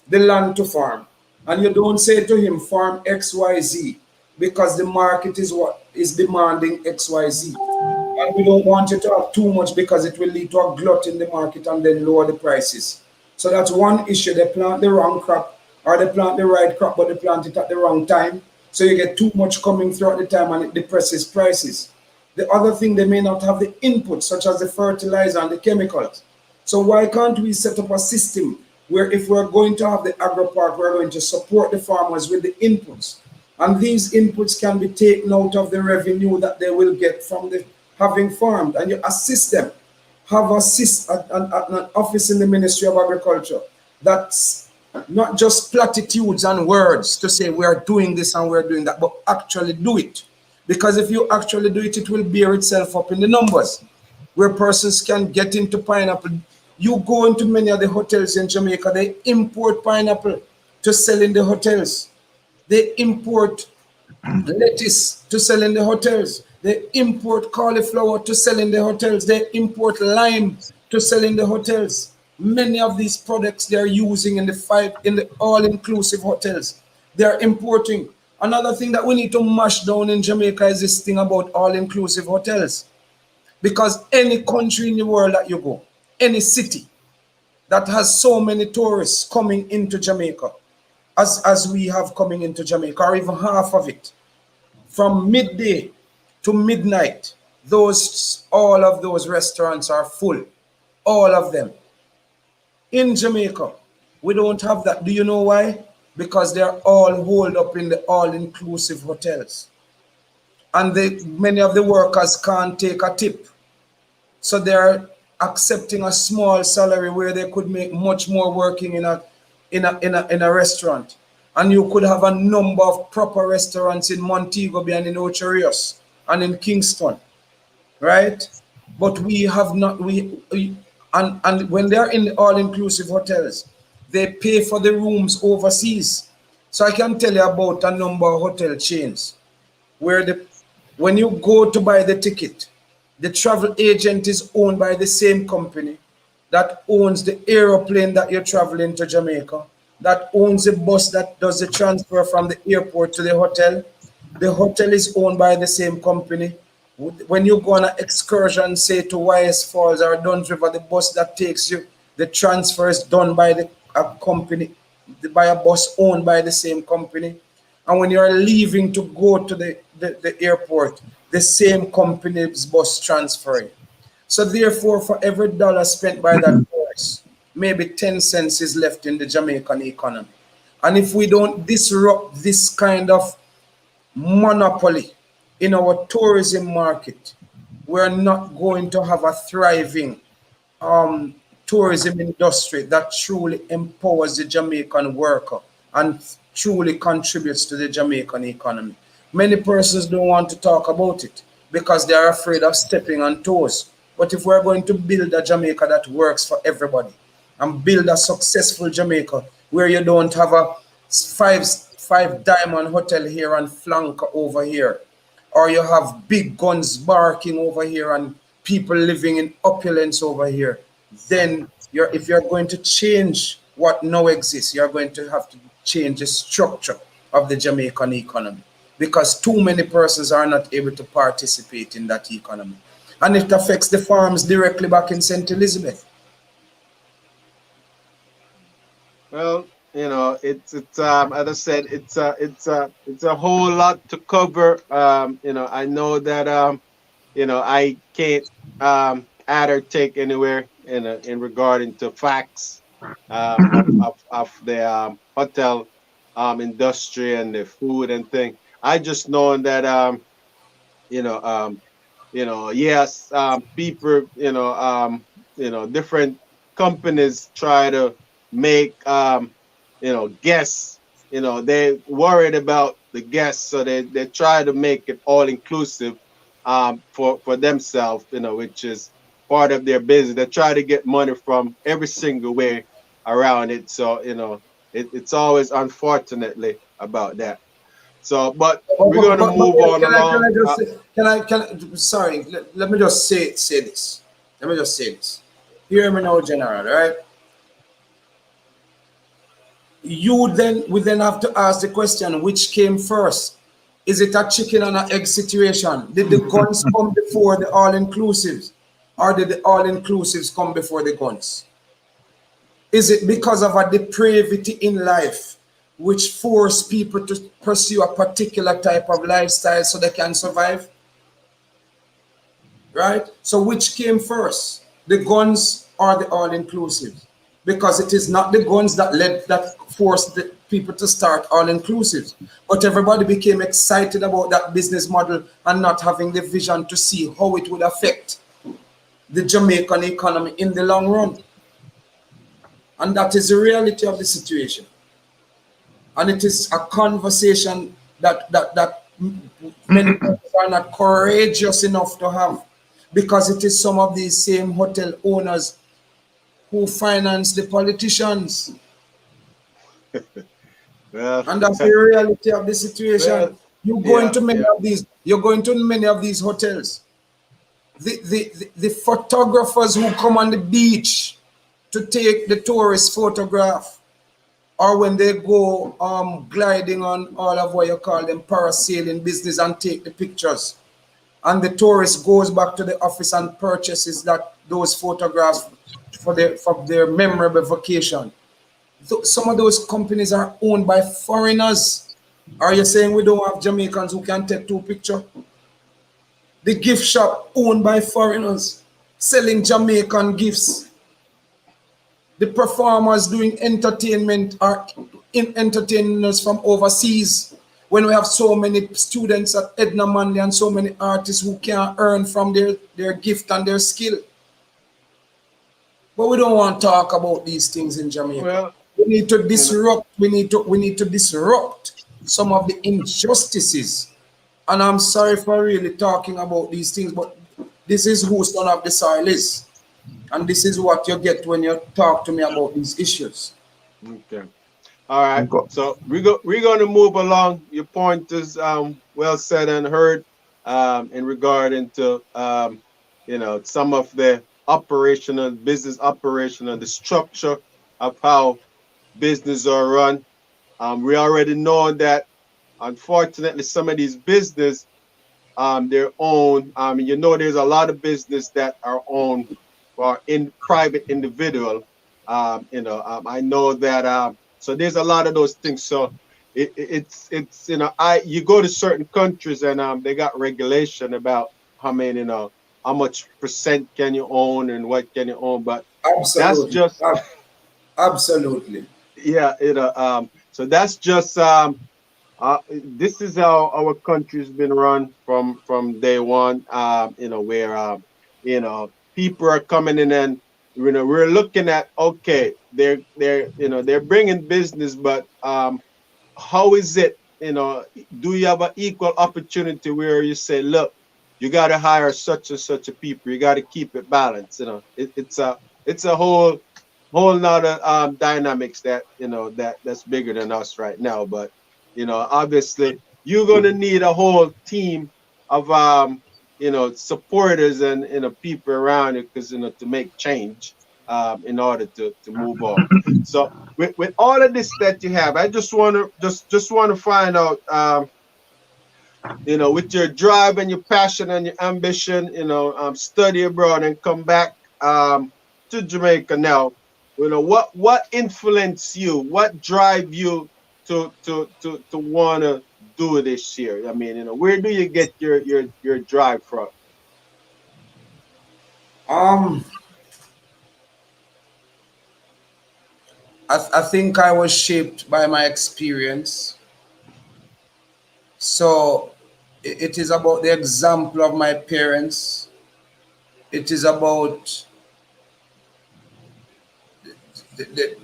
the land to farm, and you don't say to him farm XYZ because the market is what is demanding XYZ. And we don't want you to have too much because it will lead to a glut in the market and then lower the prices. So that's one issue. They plant the wrong crop, or they plant the right crop, but they plant it at the wrong time. So you get too much coming throughout the time and it depresses prices. The other thing, they may not have the inputs, such as the fertilizer and the chemicals. So why can't we set up a system where if we're going to have the agro park, we're going to support the farmers with the inputs. And these inputs can be taken out of the revenue that they will get from the having farmed, and you assist them. Have an office in the Ministry of Agriculture that's not just platitudes and words to say we are doing this and we're doing that, but actually do it. Because if you actually do it, it will bear itself up in the numbers where persons can get into pineapple. You go into many of the hotels in Jamaica, they import pineapple to sell in the hotels. They import lettuce to sell in the hotels. They import cauliflower to sell in the hotels. They import lime to sell in the hotels. Many of these products they are using in the all-inclusive hotels. They are importing. Another thing that we need to mash down in Jamaica is this thing about all-inclusive hotels. Because any country in the world that you go, any city that has so many tourists coming into Jamaica, as we have coming into Jamaica, or even half of it, from midday to midnight, all of those restaurants are full, all of them. In Jamaica, we don't have that. Do you know why? Because they're all holed up in the all-inclusive hotels, and many of the workers can't take a tip, so they're accepting a small salary where they could make much more working in a restaurant. And you could have a number of proper restaurants in Montego Bay and in Ocho Rios and in Kingston, right? But we have not, and when they're in the all-inclusive hotels, they pay for the rooms overseas. So I can tell you about a number of hotel chains where when you go to buy the ticket, the travel agent is owned by the same company that owns the aeroplane that you're traveling to Jamaica, that owns the bus that does the transfer from the airport to the hotel. The hotel is owned by the same company. When you go on an excursion, say to YS Falls or Duns River, the bus that takes you, the transfer is done by the a company, by a bus owned by the same company. And when you're leaving to go to the airport, the same company's bus transfer. So therefore, for every dollar spent by that tourist, maybe 10 cents is left in the Jamaican economy. And if we don't disrupt this kind of monopoly in our tourism market, we're not going to have a thriving um, tourism industry that truly empowers the Jamaican worker and truly contributes to the Jamaican economy. Many persons don't want to talk about it because they are afraid of stepping on toes. But if we're going to build a Jamaica that works for everybody and build a successful Jamaica where you don't have a five diamond hotel here and flank over here, or you have big guns barking over here and people living in opulence over here, then if you're going to change what now exists, you're going to have to change the structure of the Jamaican economy because too many persons are not able to participate in that economy. And it affects the farms directly back in St. Elizabeth. Well, it's as I said, it's a whole lot to cover. I know that I can't add or take anywhere in regarding to facts of the hotel industry and the food and thing. I just know that you know um yes, people, different companies try to make guests, they worried about the guests, so they try to make it all inclusive for themselves, which is part of their business. They try to get money from every single way around it. So, it's always unfortunately about that. So, but we're gonna But move on can I along. just say, sorry, let me just say this. Let me just say this. Hear me now, General, right? We then have to ask the question, which came first? Is it a chicken and an egg situation? Did the guns come before the all-inclusives? Or did the all-inclusives come before the guns? Is it because of a depravity in life which force people to pursue a particular type of lifestyle so they can survive? Right? So which came first, the guns or the all-inclusive? Because it is not the guns that forced the people to start all-inclusive, but everybody became excited about that business model and not having the vision to see how it would affect the Jamaican economy in the long run. And that is the reality of the situation. And it is a conversation that many people are not courageous enough to have because it is some of these same hotel owners who finance the politicians. Well, And that's the reality of the well, situation. yeah, yeah. You're going to many of these hotels. The photographers who come on the beach to take the tourist photograph, or when they go gliding on all of what you call them parasailing business and take the pictures, and the tourist goes back to the office and purchases those photographs for their memorable vacation. Some of those companies are owned by foreigners. Are you saying we don't have Jamaicans who can take two pictures? The gift shop owned by foreigners selling Jamaican gifts. The performers doing entertainment are in entertainers from overseas. When we have so many students at Edna Manley and so many artists who can earn from their gift and their skill. But we don't want to talk about these things in Jamaica. Well, We need to you know, disrupt. We need to disrupt some of the injustices. And I'm sorry for really talking about these things, but this is who Son of the Soil is. And this is what you get when you talk to me about these issues. okay. All right. Okay. So we're going to move along. Your point is well said and heard in regarding to some of the operational business operation and the structure of how business are run. We already know that unfortunately some of these business their own. There's a lot of business that are owned or in private individual. I know that. So there's a lot of those things. So it's I you go to certain countries and they got regulation about how many how much percent can you own and what can you own. But that's Absolutely. just Absolutely. yeah. So that's just this is how our country's been run from day one. Where people are coming in and we're looking at okay, they're bringing business, but how is it, do you have an equal opportunity where you say, look, you got to hire such and such a people, you got to keep it balanced. It's a whole nother dynamics that that's bigger than us right now. But obviously you're gonna need a whole team of supporters and people around it, because to make change in order to move on. So with all of this that you have, I just want to find out, with your drive and your passion and your ambition, study abroad and come back to Jamaica now. What influenced you? What drive you to want to do this here? I mean, where do you get your drive from? Um, I think I was shaped by my experience. So it is about the example of my parents. It is about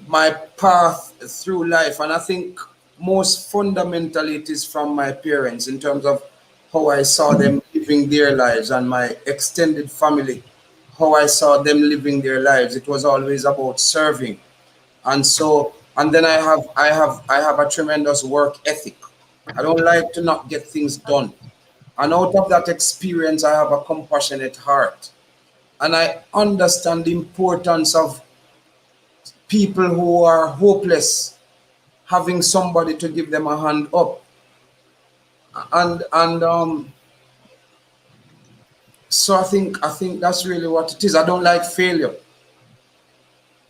my path through life. And I think most fundamentally it is from my parents in terms of how I saw them living their lives and my extended family, how I saw them living their lives. It was always about serving. And so, and then I have a tremendous work ethic. I don't like to not get things done. And out of that experience, I have a compassionate heart. And I understand the importance of people who are hopeless having somebody to give them a hand up. And so I think that's really what it is. I don't like failure.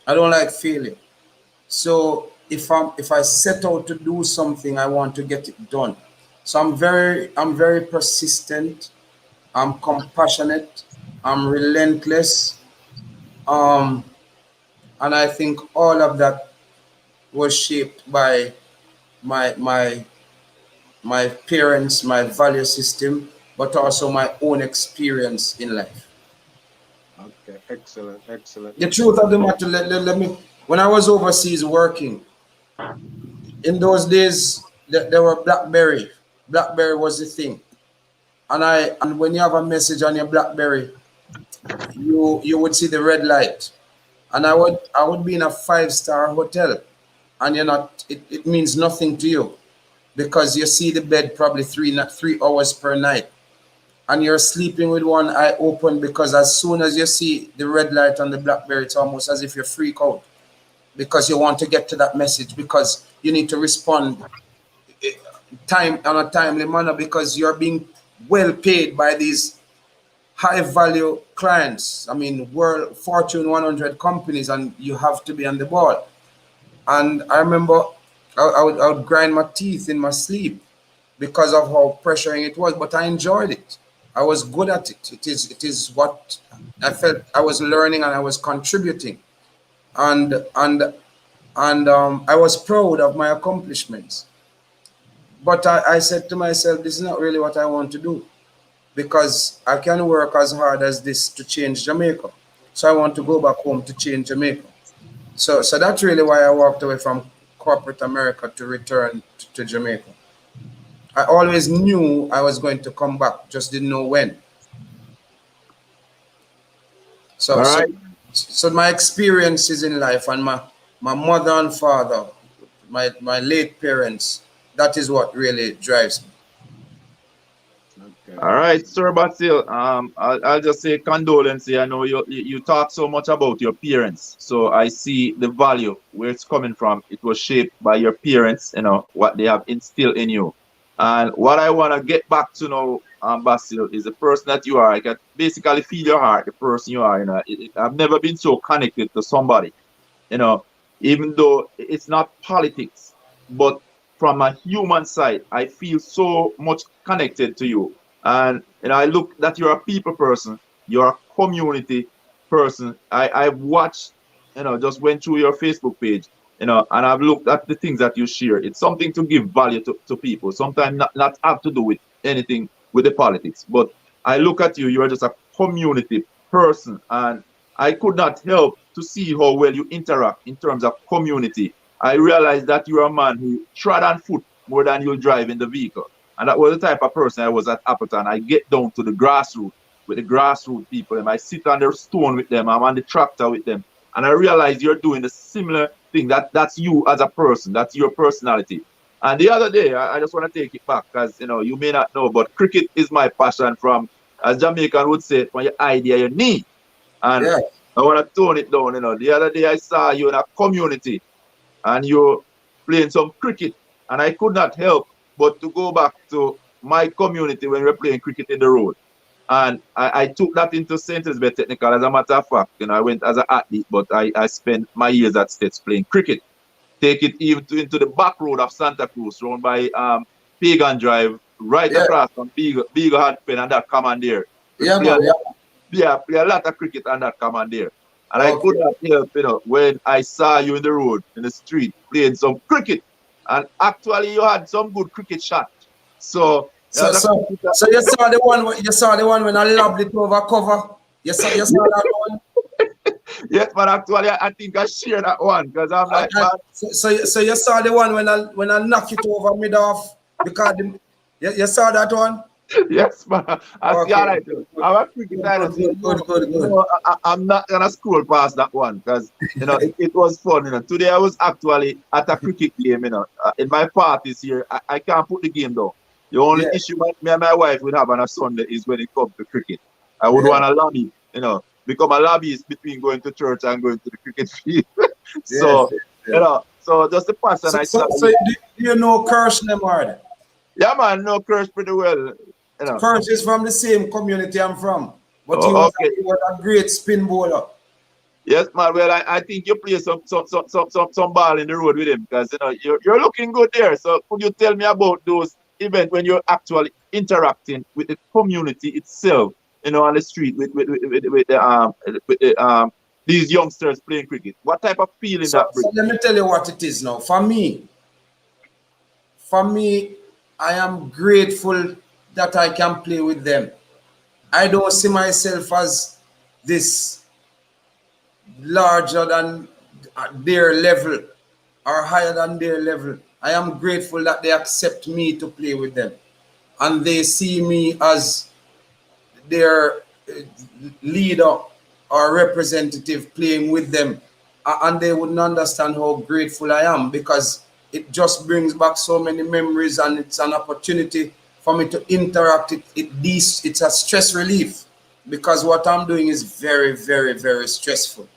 I don't like failure. So if I set out to do something, I want to get it done. So I'm very persistent. I'm compassionate. I'm relentless. Um, and I think all of that was shaped by my my parents, my value system, but also my own experience in life. Okay, excellent, excellent, The truth excellent. of the matter, let me, when I was overseas working, in those days, there were BlackBerry. BlackBerry was the thing. And when you have a message on your BlackBerry, you would see the red light. And I would be in a 5-star hotel, and it means nothing to you because you see the bed probably 3 hours per night, and you're sleeping with one eye open because as soon as you see the red light on the BlackBerry, it's almost as if you freak out because you want to get to that message because you need to respond time on a timely manner because you're being well paid by these high value clients. I mean, world Fortune 100 companies, and you have to be on the ball. And I remember I would grind my teeth in my sleep because of how pressuring it was, but I enjoyed it. I was good at it. It is what I felt I was learning and I was contributing, and I was proud of my accomplishments. But I said to myself, this is not really what I want to do because I can work as hard as this to change Jamaica. So I want to go back home to change Jamaica. So that's really why I walked away from corporate America to return to Jamaica. I always knew I was going to come back, just didn't know when. So All so right. so my experiences in life and my mother and father, my late parents, that is what really drives me. Okay. All right, Sir Basil. I'll just say condolences. I know you talk so much about your parents, so I see the value where it's coming from. It was shaped by your parents, what they have instilled in you. And what I want to get back to now, Basil, is the person that you are. I can basically feel your heart, the person you are. I've never been so connected to somebody you know, even though it's not politics, but from a human side, I feel so much connected to you. And I look that you're a people person, you're a community person. I've watched, just went through your Facebook page, and I've looked at the things that you share. It's something to give value to people. Sometimes not have to do with anything with the politics, but I look at you, you're just a community person, and I could not help to see how well you interact in terms of community. I realized that you're a man who trod on foot more than you drive in the vehicle. And that was the type of person I was at Appleton. I get down to the grassroots with the grassroots people. And I sit on the stone with them. I'm on the tractor with them. And I realize you're doing the similar thing. That's you as a person. That's your personality. And the other day, I just want to take it back because, you may not know, but cricket is my passion from, as Jamaican would say, from your idea, your knee. And Yeah. I want to tone it down. The other day I saw you in a community and you're playing some cricket, and I could not help but to go back to my community when we were playing cricket in the road. And I took that into St. Elizabeth Technical. As a matter of fact, I went as an athlete, but I spent my years at States playing cricket. Take it even into the back road of Santa Cruz, round by Pagan Drive, right Yeah. across from Beagle Hardpen and that command there. We Yeah, play a man. Yeah. play a lot of cricket on that command there. And I could Okay. not help, when I saw you in the road, in the street, playing some cricket. And actually, you had some good cricket shot. So, So, as a so, cricketer, so you saw the one when I lobbed it over cover. You saw that one. yes, but actually, I think I share that one because I'm like, man, So you saw the one when I knock it over mid off because you saw that one. yes, man, I see all Okay, right. good, good, I'm a cricketer, good, good, so, good, good, good, good. I'm not going to scroll past that one because, it was fun. Today I was actually at a cricket game, in my parties here. I can't put the game down. The only Yeah, issue me and my wife would have on a Sunday is when it comes to cricket. I would yeah, want to lobby, become a lobbyist between going to church and going to the cricket field. yes, So, yes, yes. just the passion So, I so, saw so you. do you know Kirsch Lemard? Yeah, man, no curse pretty well. Kirsch is from the same community I'm from, but Okay. he was a great spin bowler. Yes, man. Well, I think you play some ball in the road with him because you're looking good there. So could you tell me about those events when you're actually interacting with the community itself, on the street with these youngsters playing cricket? What type of feeling So, that so brings? let me tell you what it is now. For me, I am grateful that I can play with them. I don't see myself as this larger than their level or higher than their level. I am grateful that they accept me to play with them and they see me as their leader or representative playing with them. And they wouldn't understand how grateful I am because it just brings back so many memories and it's an opportunity for me to interact. It's a stress relief because what I'm doing is very, very, very stressful.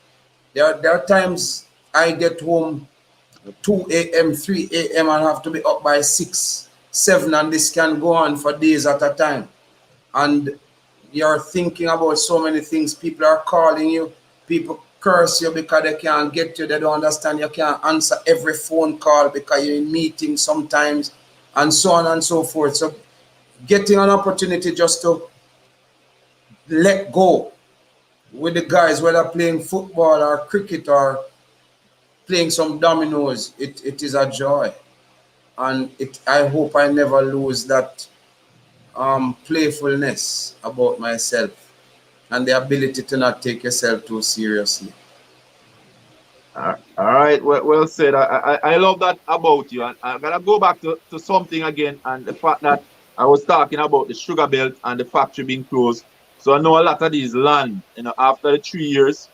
There are times I get home 2 a.m., 3 a.m. and have to be up by 6, 7, and this can go on for days at a time. And you're thinking about so many things. People are calling you, people curse you because they can't get you, they don't understand you can't answer every phone call because you're in meetings sometimes, and so on and so forth. So getting an opportunity just to let go with the guys, whether playing football or cricket or playing some dominoes, it is a joy. And I hope I never lose that playfulness about myself and the ability to not take yourself too seriously. All right, well said. I love that about you. And I'm gonna go back to something again, and the fact that I was talking about the sugar belt and the factory being closed. So I know a lot of these land, after the 3 years,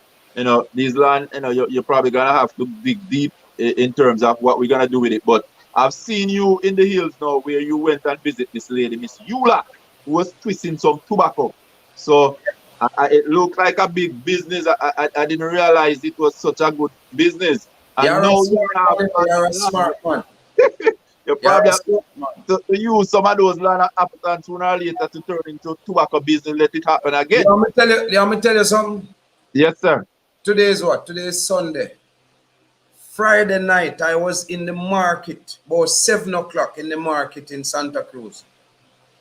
these land, you're probably gonna have to dig deep in terms of what we're gonna do with it. But I've seen you in the hills now where you went and visit this lady, Miss Eula. who was twisting some tobacco. So it looked like a big business. I didn't realize it was such a good business. And You're a now you smart have man. You're a land. smart man. You You're probably a have smart man. to use some of those land applicants sooner or later to turn into tobacco business, let it happen You again. want me to tell you? You want me to tell you something? Yes, sir. Today is what? Today is Sunday. Friday night, I was in the market, about 7 o'clock in the market in Santa Cruz.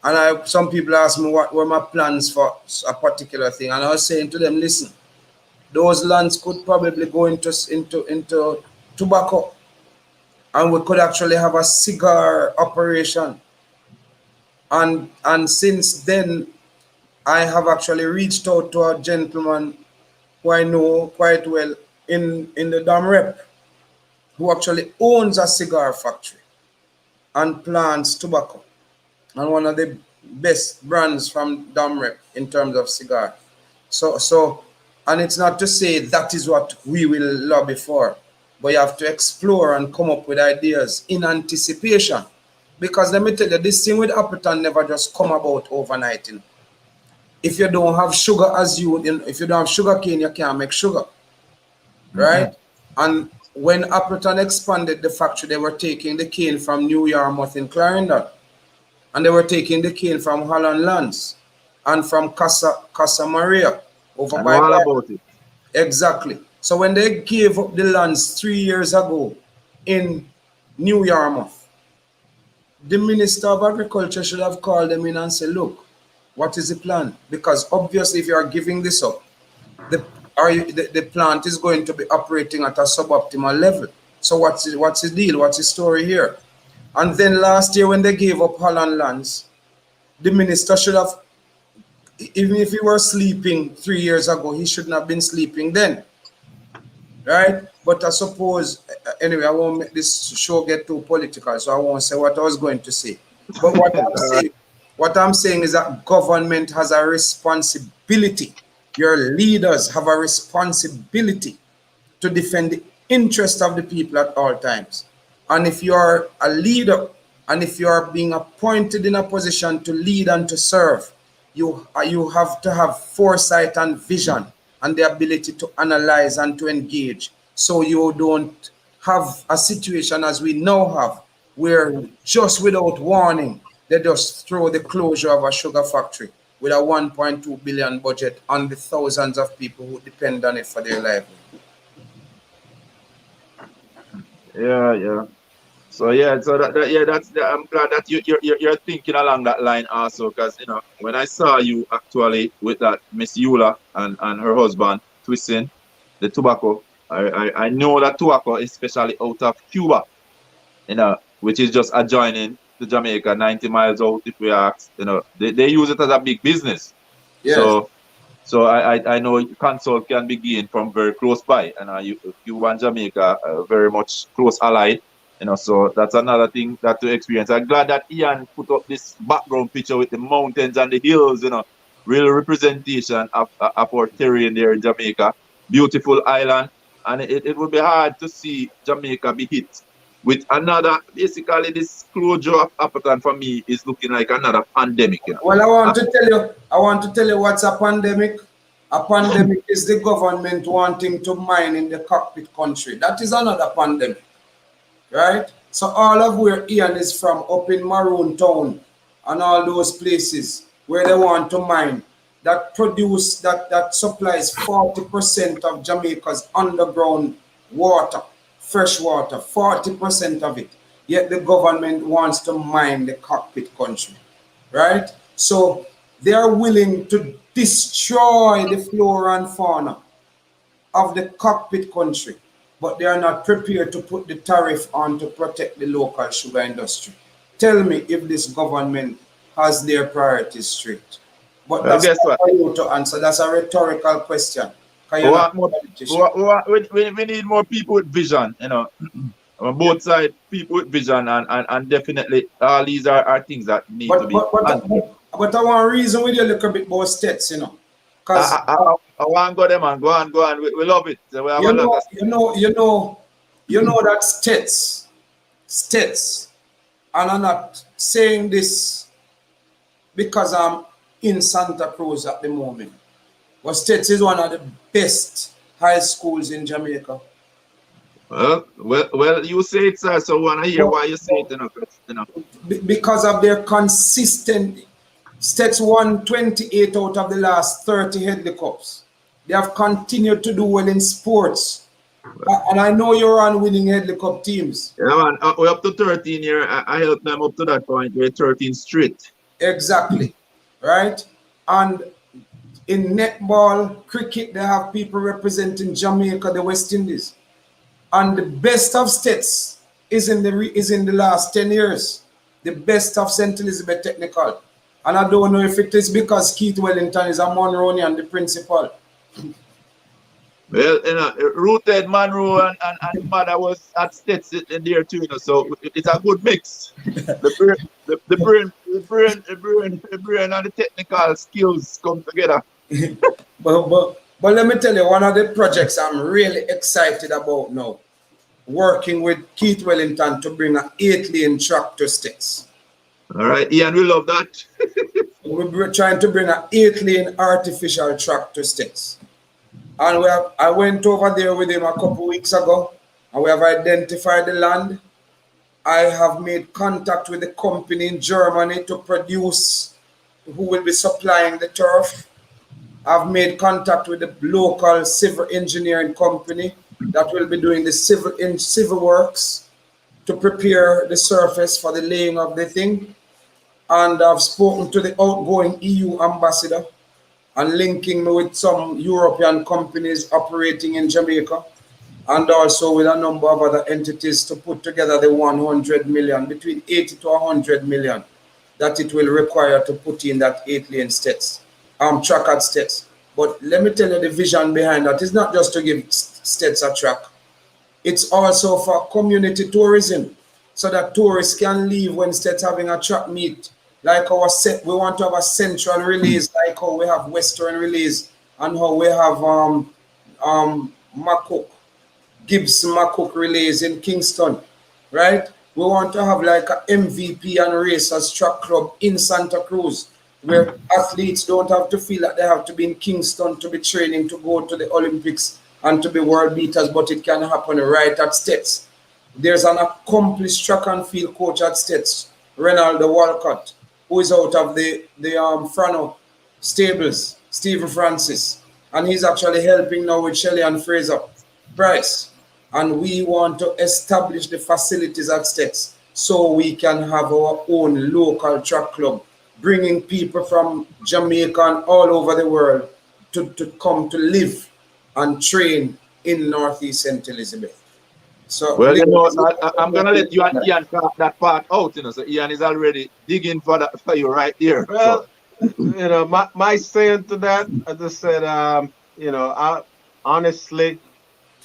And some people asked me what were my plans for a particular thing. And I was saying to them, listen, those lands could probably go into tobacco. And we could actually have a cigar operation. And since then, I have actually reached out to a gentleman who I know quite well in the Dam Rep, who actually owns a cigar factory and plants tobacco, and one of the best brands from Damrep in terms of cigar. So, and it's not to say that is what we will lobby for, but you have to explore and come up with ideas in anticipation. Because let me tell you, this thing with Appleton never just come about overnight. If you don't have sugar as if you don't have sugar cane, you can't make sugar, Mm-hmm. right? And when Appleton expanded the factory, they were taking the cane from New Yarmouth in Clarendon, and they were taking the cane from Holland Lands and from Casa Maria over I know by all Bar. about it. Exactly. So when they gave up the lands 3 years ago in New Yarmouth, the Minister of Agriculture should have called them in and said, look, what is the plan? Because obviously if you are giving this up, the plant is going to be operating at a suboptimal level. So what's the deal? What's the story here? And then last year when they gave up Holland Lands, the minister should have, even if he were sleeping 3 years ago, he shouldn't have been sleeping then, right? But I suppose, anyway, I won't make this show get too political, so I won't say what I was going to say. But All right. what I'm saying is that government has a responsibility. Your leaders have a responsibility to defend the interest of the people at all times. And if you are a leader and if you are being appointed in a position to lead and to serve, you have to have foresight and vision and the ability to analyze and to engage, so you don't have a situation as we now have, where just without warning they just throw the closure of a sugar factory with a 1.2 billion budget on the thousands of people who depend on it for their livelihood. Yeah, yeah. So yeah, so yeah, I'm glad that you're thinking along that line also, because when I saw you actually with that Miss Eula and her husband twisting the tobacco, I know that tobacco, especially out of Cuba, which is just adjoining to Jamaica, 90 miles out if we ask, they use it as a big business. Yes. So I know consult can be gained from very close by, and Cuba and Jamaica are very much close allied. So that's another thing that to experience. I'm glad that Ian put up this background picture with the mountains and the hills. Real representation of our terrain there in Jamaica. Beautiful island, and it would be hard to see Jamaica be hit with another. Basically, this closure of Appleton for me is looking like another pandemic. Well, I want to tell you what's a pandemic. A pandemic is the government wanting to mine in the cockpit country. That is another pandemic, right? So all of where Ian is from, up in Maroon Town and all those places where they want to mine, that supplies 40% of Jamaica's underground water, fresh water, 40% of it. Yet the government wants to mine the cockpit country, right? So they are willing to destroy the flora and fauna of the cockpit country, but they are not prepared to put the tariff on to protect the local sugar industry. Tell me if this government has their priorities straight. But Well, that's guess not what? for you to answer. That's a rhetorical question, because We you're not want a more. politician. We need more people with vision. On Yeah. both sides, people with vision, and definitely all these are things that need to But, be but, but, handled. but I want to reason with you a little bit about states. Because I want to go them and go on. We love it. So we have a you lot know, of you know, you know, that states, and I'm not saying this because I'm in Santa Cruz at the moment. But States is one of the best high schools in Jamaica. Well, you say it, sir. So I want to hear But, why you say it. because of their consistent, States won 28 out of the last 30 Headley Cups. They have continued to do well in sports. And I know you're on winning Headley Cup teams. Yeah, man. We're up to 13 here. I helped them up to that point. We're 13 straight. Exactly. Right? And in netball, cricket, they have people representing Jamaica, the West Indies. And the best of States is in the last 10 years. The best of St. Elizabeth Technical. And I don't know if it is because Keith Wellington is a Monronian, the principal. Well, rooted Monro and mother was at States in there too, so it's a good mix. The brain and the technical skills come together. But let me tell you, one of the projects I'm really excited about now, working with Keith Wellington to bring an 8-lane track to States. All right, Ian, we love that. We're trying to bring an 8-lane artificial track to States. And I went over there with him a couple weeks ago, and we have identified the land. I have made contact with the company in Germany to produce, who will be supplying the turf. I've made contact with the local civil engineering company that will be doing the civil works to prepare the surface for the laying of the thing. And I've spoken to the outgoing EU ambassador and linking me with some European companies operating in Jamaica, and also with a number of other entities to put together the 100 million, between 80 to 100 million, that it will require to put in that 8-lane track at States. But let me tell you the vision behind that. It's not just to give States a track. It's also for community tourism, so that tourists can leave when States having a track meet. Like we want to have a central release, like how we have Western release, and how we have Gibson McCook release in Kingston, right? We want to have like a MVP and racers track club in Santa Cruz, where athletes don't have to feel that they have to be in Kingston to be training to go to the Olympics and to be world beaters, but it can happen right at States. There's an accomplished track and field coach at States, Renaldo Walcott, who is out of the Frano stables, Stephen Francis, and he's actually helping now with Shelley and Fraser Price. And we want to establish the facilities at States so we can have our own local track club, bringing people from Jamaica and all over the world to come to live and train in Northeast St. Elizabeth. So, well, I'm gonna let you and Ian cut that part out, So Ian is already digging for that for you right here. Well, my saying to that, as I said, I honestly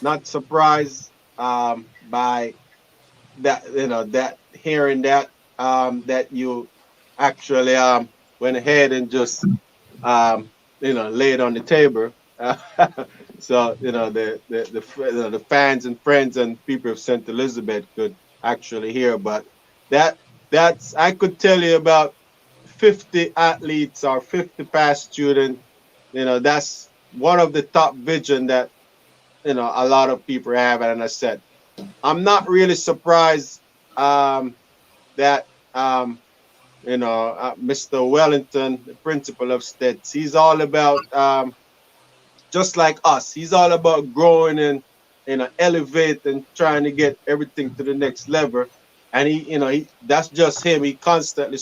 not surprised by that, that hearing that that you actually went ahead and just lay it on the table. So the fans and friends and people of St. Elizabeth could actually hear. But that's I could tell you about 50 athletes or 50 past students. That's one of the top vision that a lot of people have. And I said, I'm not really surprised that Mr. Wellington, the principal of States, he's all about just like us. He's all about growing and elevate and trying to get everything to the next level. And he that's just him. He constantly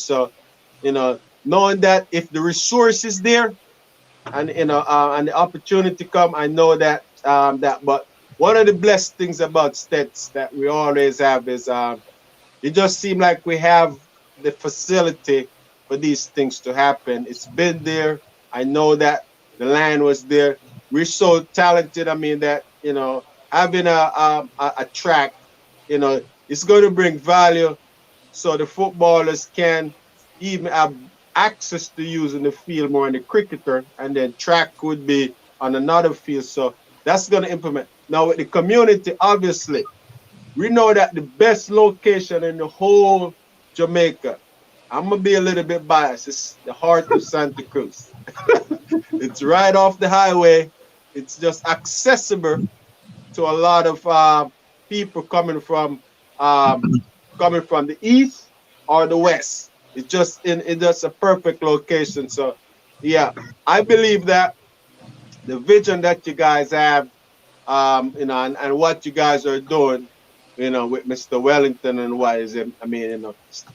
knowing that if the resource is there and and the opportunity come, I know that but one of the blessed things about States that we always have is it just seems like we have the facility for these things to happen. It's been there. I know that the land was there. We're so talented. I mean that having a track, it's going to bring value, so the footballers can even have access to using the field more in the cricketer, and then track could be on another field. So that's going to implement. Now with the community, obviously, we know that the best location in the whole Jamaica I'm gonna be a little bit biased. It's the heart of Santa Cruz. It's right off the highway. It's just accessible to a lot of people um, coming from the east or the west. It's just a perfect location. So yeah, I believe that the vision that you guys have, and what you guys are doing, with Mr. Wellington and what is him. I mean,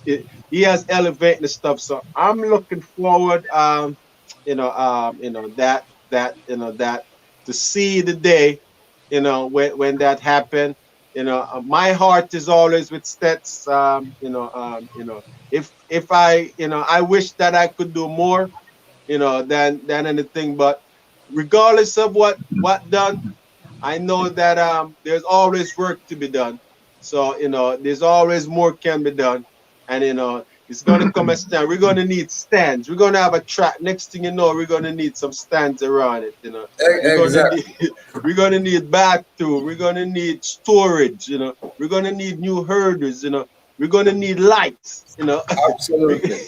he has elevated the stuff. So I'm looking forward, that to see the day, when that happened. My heart is always with Stets. If I wish that I could do more, than anything, but regardless of what done, I know that there's always work to be done. So there's always more can be done, and it's gonna come a stand. We're gonna need stands. We're gonna have a track. Next thing you know, we're gonna need some stands around it. We're gonna need Exactly. we're gonna need bathroom. We're gonna need storage. We're gonna need new herders. We're gonna need lights. we, Absolutely.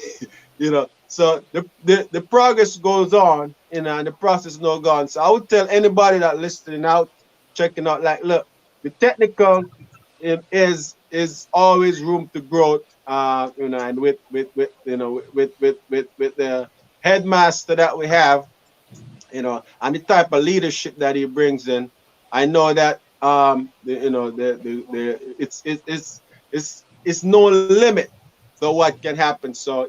So the progress goes on, and the process is not gone. So I would tell anybody that listening out, checking out, like, look, the technical is always room to growth. And with the headmaster that we have, and the type of leadership that he brings in, I know that it's no limit to what can happen. So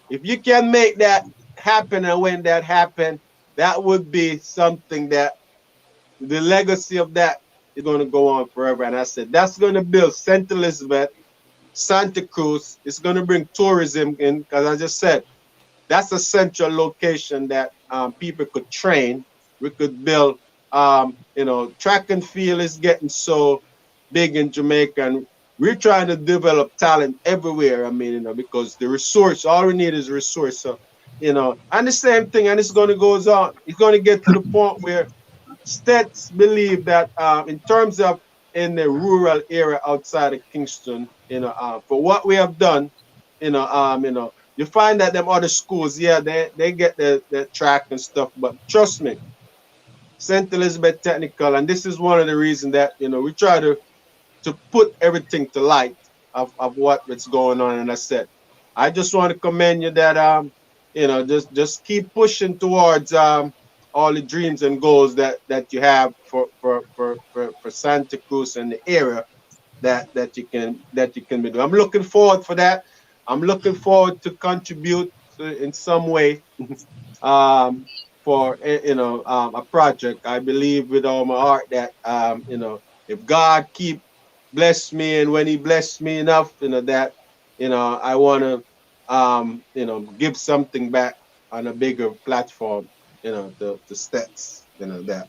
if you can make that happen, and when that happen, that would be something that the legacy of that is going to go on forever. And I said that's going to build St. Elizabeth, Santa Cruz. It's going to bring tourism in, because I just said that's a central location that people could train. We could build, track and field is getting so big in Jamaica, and we're trying to develop talent everywhere. I mean, because the resource, all we need is resource. So, and the same thing, and it's going to goes on. It's going to get to the point where Stats believe that in terms of in the rural area outside of Kingston, for what we have done, you find that them other schools, yeah, they get the track and stuff, but trust me, St. Elizabeth Technical, and this is one of the reasons that we try to put everything to light of what's going on. And I said, I just want to commend you that just keep pushing towards all the dreams and goals that you have for Santa Cruz and the area that you can be doing. I'm looking forward for that. I'm looking forward to contribute in some way um, for a project. I believe with all my heart that if God keep bless me, and when He bless me enough, that I want to give something back on a bigger platform, to stats, that.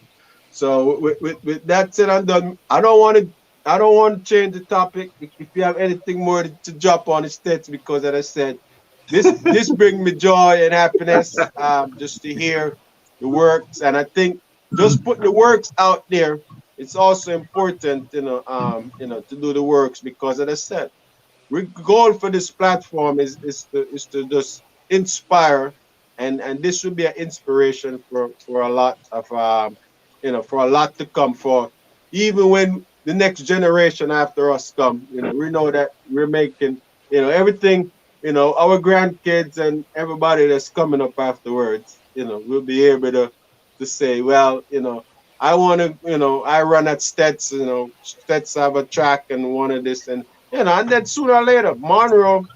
So with that said, I'm done. I don't want to change the topic. If you have anything more to drop on the stats, because as I said, this brings me joy and happiness, just to hear the works. And I think just putting the works out there, it's also important, to do the works, because as I said, we goal for this platform is to just inspire, and this should be an inspiration for a lot of for a lot to come, for even when the next generation after us come. We know that we're making everything. Our grandkids and everybody that's coming up afterwards, we'll be able to say, well, I want to, I run at Stets, Stets have a track and one of this, and then sooner or later, Monro,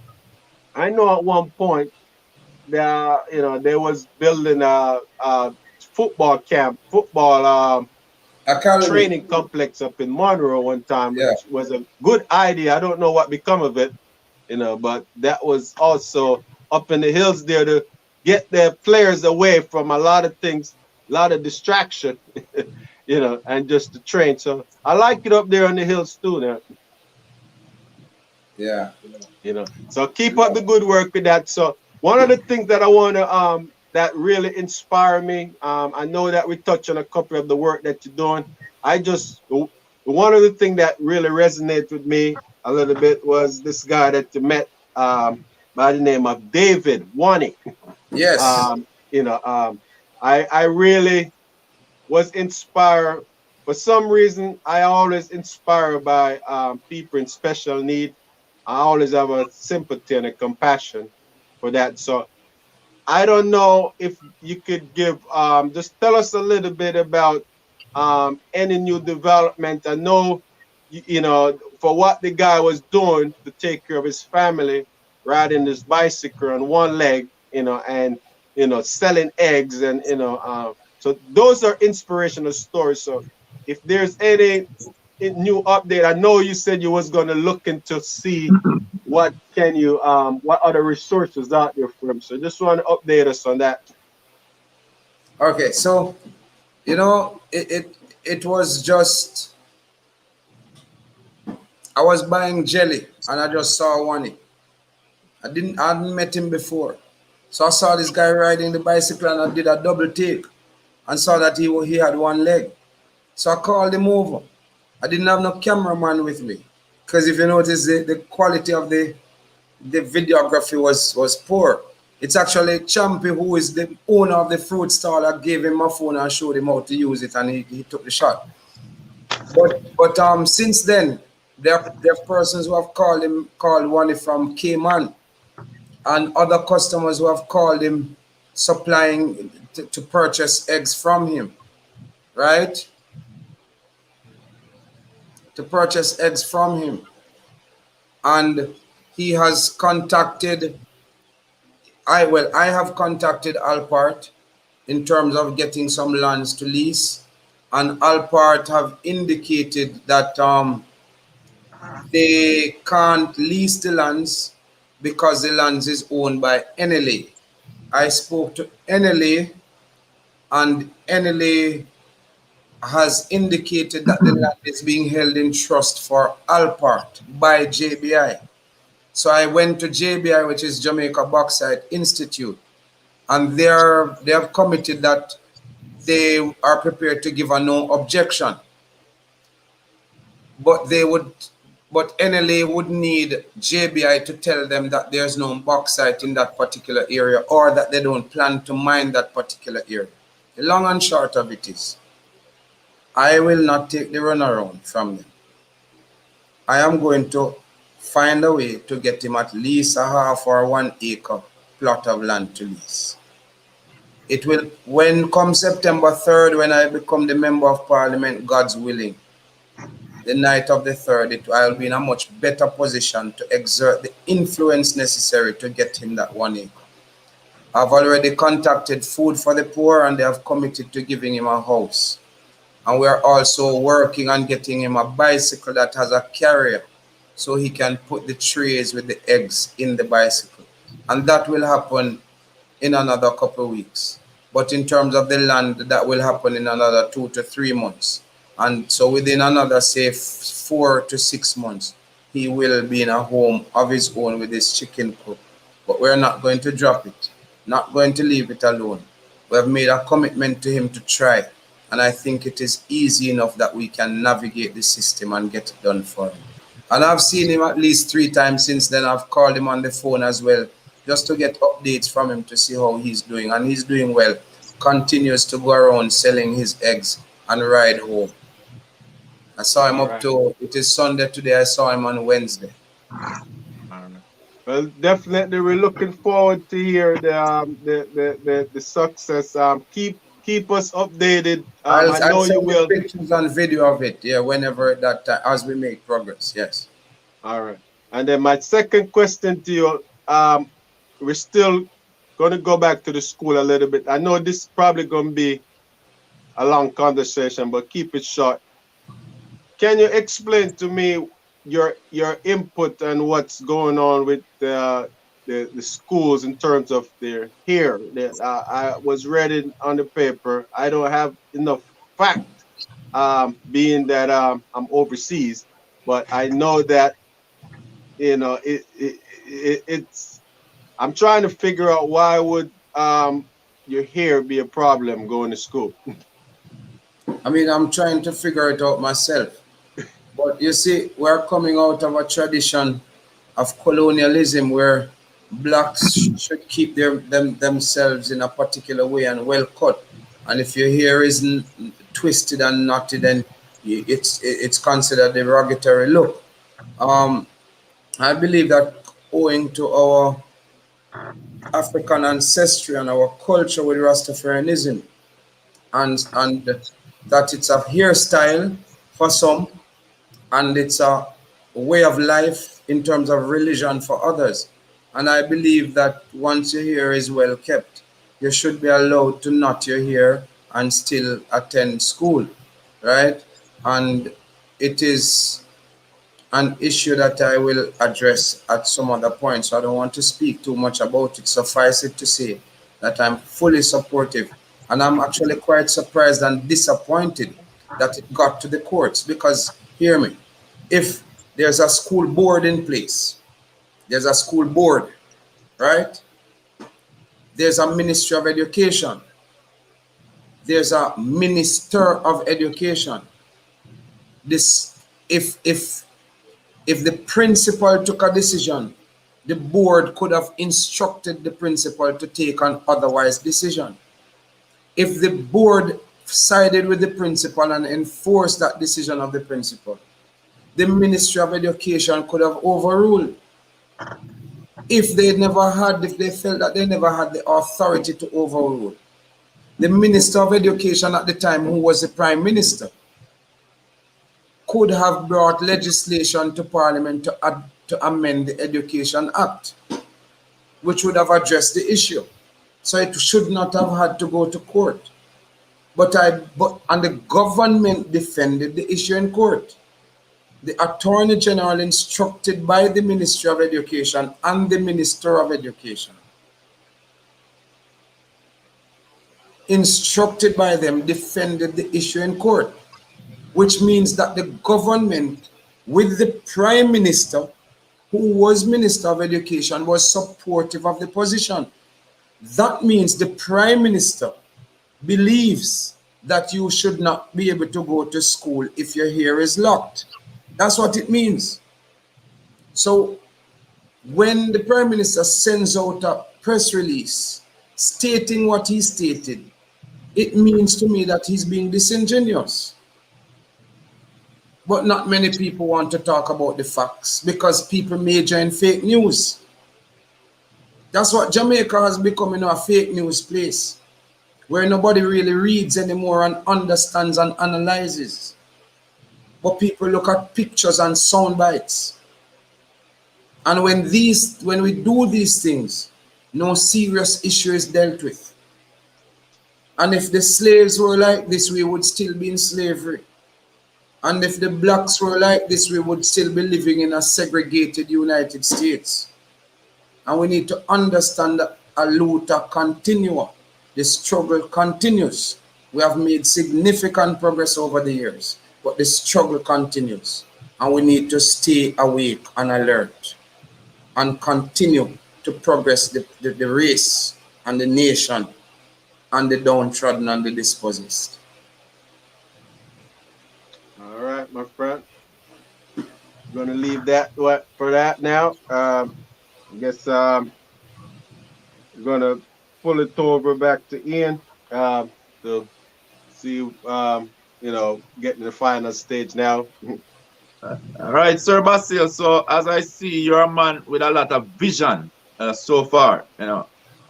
I know at one point they was building a football camp, football Academy. training complex up in Monroe one time, Yeah. which was a good idea. I don't know what become of it, but that was also up in the hills there to get the players away from a lot of things, a lot of distraction, and just to train. So I like it up there on the hills too now. Yeah. So keep up the good work with that. So one of the things that I want to that really inspire me, I know that we touched on a couple of the work that you're doing. I just one of the things that really resonated with me a little bit was this guy that you met, by the name of David Wani. Yes. You know, I really was inspired. For some reason, I always inspired by people in special need. I always have a sympathy and a compassion for that. So I don't know if you could give just tell us a little bit about any new development. I know you know for what the guy was doing to take care of his family, riding his bicycle on one leg, you know, and selling eggs and so those are inspirational stories. So if there's any new update, I know you said you was going to look into see what other resources out there for him. So just want to update us on that. Okay. So it was just I was buying jelly and I just saw one. I hadn't met him before. So I saw this guy riding the bicycle and I did a double take and saw that he had one leg. So I called him over. I didn't have no cameraman with me. Because if you notice the quality of the videography was poor. It's actually Champy who is the owner of the fruit stall that gave him my phone and showed him how to use it and he took the shot. But since then there are persons who have called one from Cayman and other customers who have called him supplying to purchase eggs from him, right? To purchase eggs from him. And he has contacted I have contacted Alpart in terms of getting some lands to lease, and Alpart have indicated that they can't lease the lands because the lands is owned by NLA. I spoke to NLA and NLA has indicated that the land is being held in trust for Alpart by JBI. So I went to JBI, which is Jamaica Bauxite Institute, and they have committed that they are prepared to give a no objection. But NLA would need JBI to tell them that there's no bauxite in that particular area or that they don't plan to mine that particular area. The long and short of it is, I will not take the runaround from them. I am going to find a way to get him at least a half or 1 acre plot of land to lease. It will, when come September 3rd, when I become the member of Parliament, God's willing, the night of the 3rd, I'll be in a much better position to exert the influence necessary to get him that 1 acre. I've already contacted Food for the Poor and they have committed to giving him a house. And we're also working on getting him a bicycle that has a carrier so he can put the trays with the eggs in the bicycle. And that will happen in another couple of weeks. But in terms of the land, that will happen in another 2 to 3 months. And so within another, say, 4 to 6 months, he will be in a home of his own with his chicken coop. But we're not going to drop it, not going to leave it alone. We have made a commitment to him to try. And I think it is easy enough that we can navigate the system and get it done for him. And I've seen him at least 3 times since then. I've called him on the phone as well, just to get updates from him to see how he's doing. And he's doing well. Continues to go around selling his eggs and ride home. I saw him up to, it is Sunday today, I saw him on Wednesday. All right. Well, definitely, we're looking forward to hear the success. Keep us updated. I I'll know you send you will. pictures and video of it, yeah, whenever that, as we make progress, yes. All right. And then my second question to you, we're still going to go back to the school a little bit. I know this is probably going to be a long conversation, but keep it short. Can you explain to me your input and what's going on with the schools in terms of their here? I was reading on the paper. I don't have enough fact, being that I'm overseas, but I know that it's. I'm trying to figure out why would your hair be a problem going to school. I mean, I'm trying to figure it out myself. But you see, we're coming out of a tradition of colonialism where blacks should keep themselves in a particular way and well cut. And if your hair is twisted and knotted, then it's considered a derogatory look. Um, I believe that owing to our African ancestry and our culture with Rastafarianism, and that it's a hairstyle for some, and it's a way of life in terms of religion for others. And I believe that once your hair is well kept, you should be allowed to knot your hair and still attend school, right? And it is an issue that I will address at some other point, so I don't want to speak too much about it. Suffice it to say that I'm fully supportive, and I'm actually quite surprised and disappointed that it got to the courts because, hear me, if there's a school board in place, there's a school board, right? There's a Ministry of Education, there's a Minister of Education. This, if the principal took a decision, the board could have instructed the principal to take an otherwise decision. If the board sided with the principal and enforced that decision of the principal, the Ministry of Education could have overruled. If they felt that they never had the authority to overrule, the Minister of Education at the time, who was the Prime Minister, could have brought legislation to Parliament to amend the Education Act, which would have addressed the issue. So it should not have had to go to court. And the government defended the issue in court. The Attorney General, instructed by the Ministry of Education and the Minister of Education, instructed by them, defended the issue in court, which means that the government, with the Prime Minister, who was Minister of Education, was supportive of the position. That means the Prime Minister believes that you should not be able to go to school if your hair is locked. That's what it means. So when the Prime Minister sends out a press release stating what he stated, it means to me that he's being disingenuous. But not many people want to talk about the facts because people major in fake news. That's what Jamaica has become, a fake news place where nobody really reads anymore and understands and analyzes. But people look at pictures and sound bites. And when we do these things, no serious issue is dealt with. And if the slaves were like this, we would still be in slavery. And if the blacks were like this, we would still be living in a segregated United States. And we need to understand that a luta continua. The struggle continues. We have made significant progress over the years, but the struggle continues. And we need to stay awake and alert and continue to progress the race and the nation and the downtrodden and the dispossessed. All right, my friend. I'm going to leave that for that now. I guess I'm going to pull it over back to Ian to see, getting the final stage now. All right, Sir Basil. So as I see, you're a man with a lot of vision so far,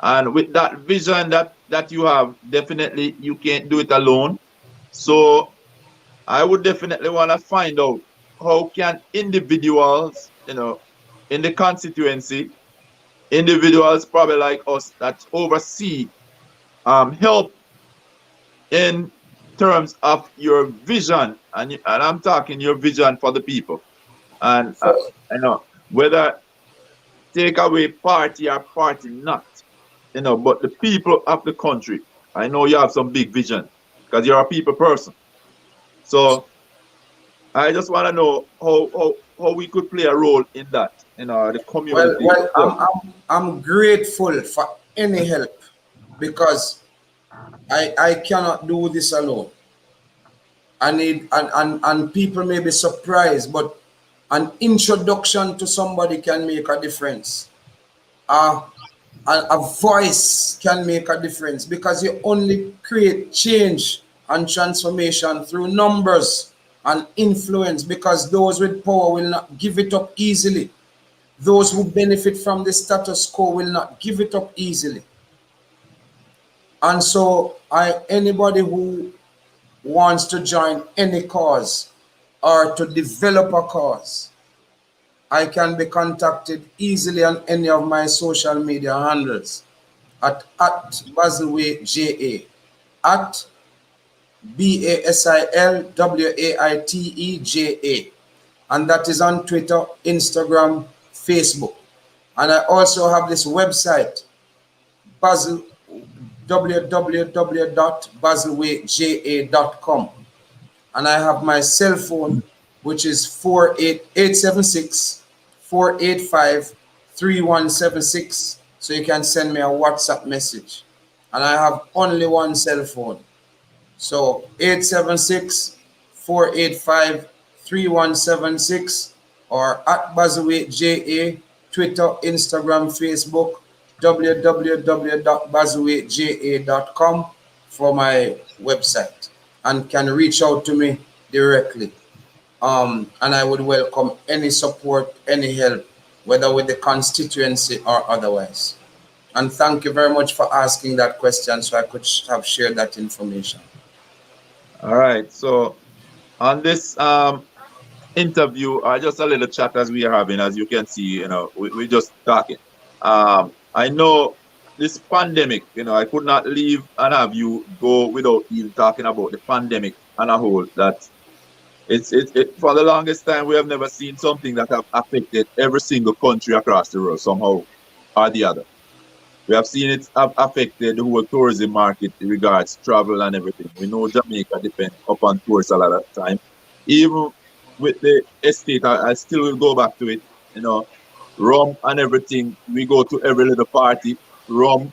and with that vision that you have, definitely you can't do it alone. So I would definitely want to find out how can individuals, in the constituency, individuals probably like us that oversee, help in terms of your vision, and I'm talking your vision for the people, and whether take away party or party not, but the people of the country. I know you have some big vision because you're a people person. So I just want to know how we could play a role in that, the community. I'm grateful for any help because I cannot do this alone. I need, and people may be surprised, but an introduction to somebody can make a difference. uh, a voice can make a difference, because you only create change and transformation through numbers and influence, because those with power will not give it up easily. Those who benefit from the status quo will not give it up easily. And so anybody who wants to join any cause or to develop a cause, I can be contacted easily on any of my social media handles at Basil Waite JA, at BASILWAITEJA, and that is on Twitter, Instagram, Facebook. And I also have this website, Basil www.basilwaiteja.com, and I have my cell phone, which is 48876 so you can send me a WhatsApp message. And I have only one cell phone. So 876-485-3176, or at Basil Waite JA, Twitter, Instagram, Facebook, www.basilwaiteja.com for my website, and can reach out to me directly. And I would welcome any support, any help, whether with the constituency or otherwise. And thank you very much for asking that question so I could have shared that information. All right. So on this interview, just a little chat as we are having, as you can see, we're just talking. I know this pandemic, I could not leave and have you go without even talking about the pandemic on a whole. That for the longest time we have never seen something that have affected every single country across the world somehow or the other. We have seen it have affected the whole tourism market in regards travel and everything. We know Jamaica depends upon tourists a lot of time. Even with the estate, I still will go back to it. Rum and everything. We go to every little party. Rum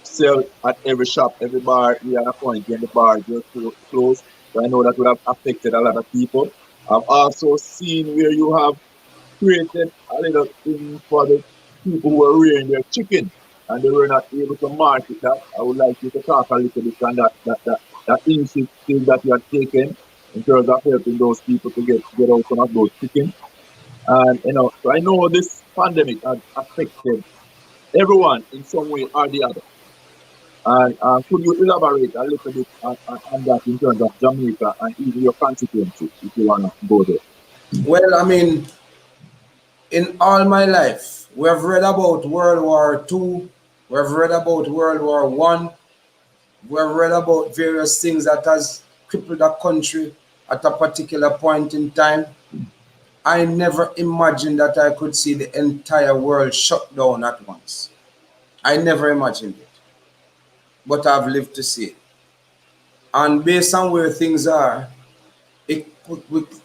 sell at every shop, every bar. We are at a point when the bar just closed. So I know that would have affected a lot of people. I've also seen where you have created a little thing for the people who were rearing their chicken and they were not able to market that. I would like you to talk a little bit on that initiative that you have taken in terms of helping those people to get out some of those chicken. And so I know this pandemic has affected everyone in some way or the other. And could you elaborate a little bit on that in terms of Jamaica and even your constituency, if you want to go there? Well, I mean, in all my life, we have read about World War II, we have read about World War One, we have read about various things that has crippled a country at a particular point in time. I never imagined that I could see the entire world shut down at once. I never imagined it, but I've lived to see it. And based on where things are,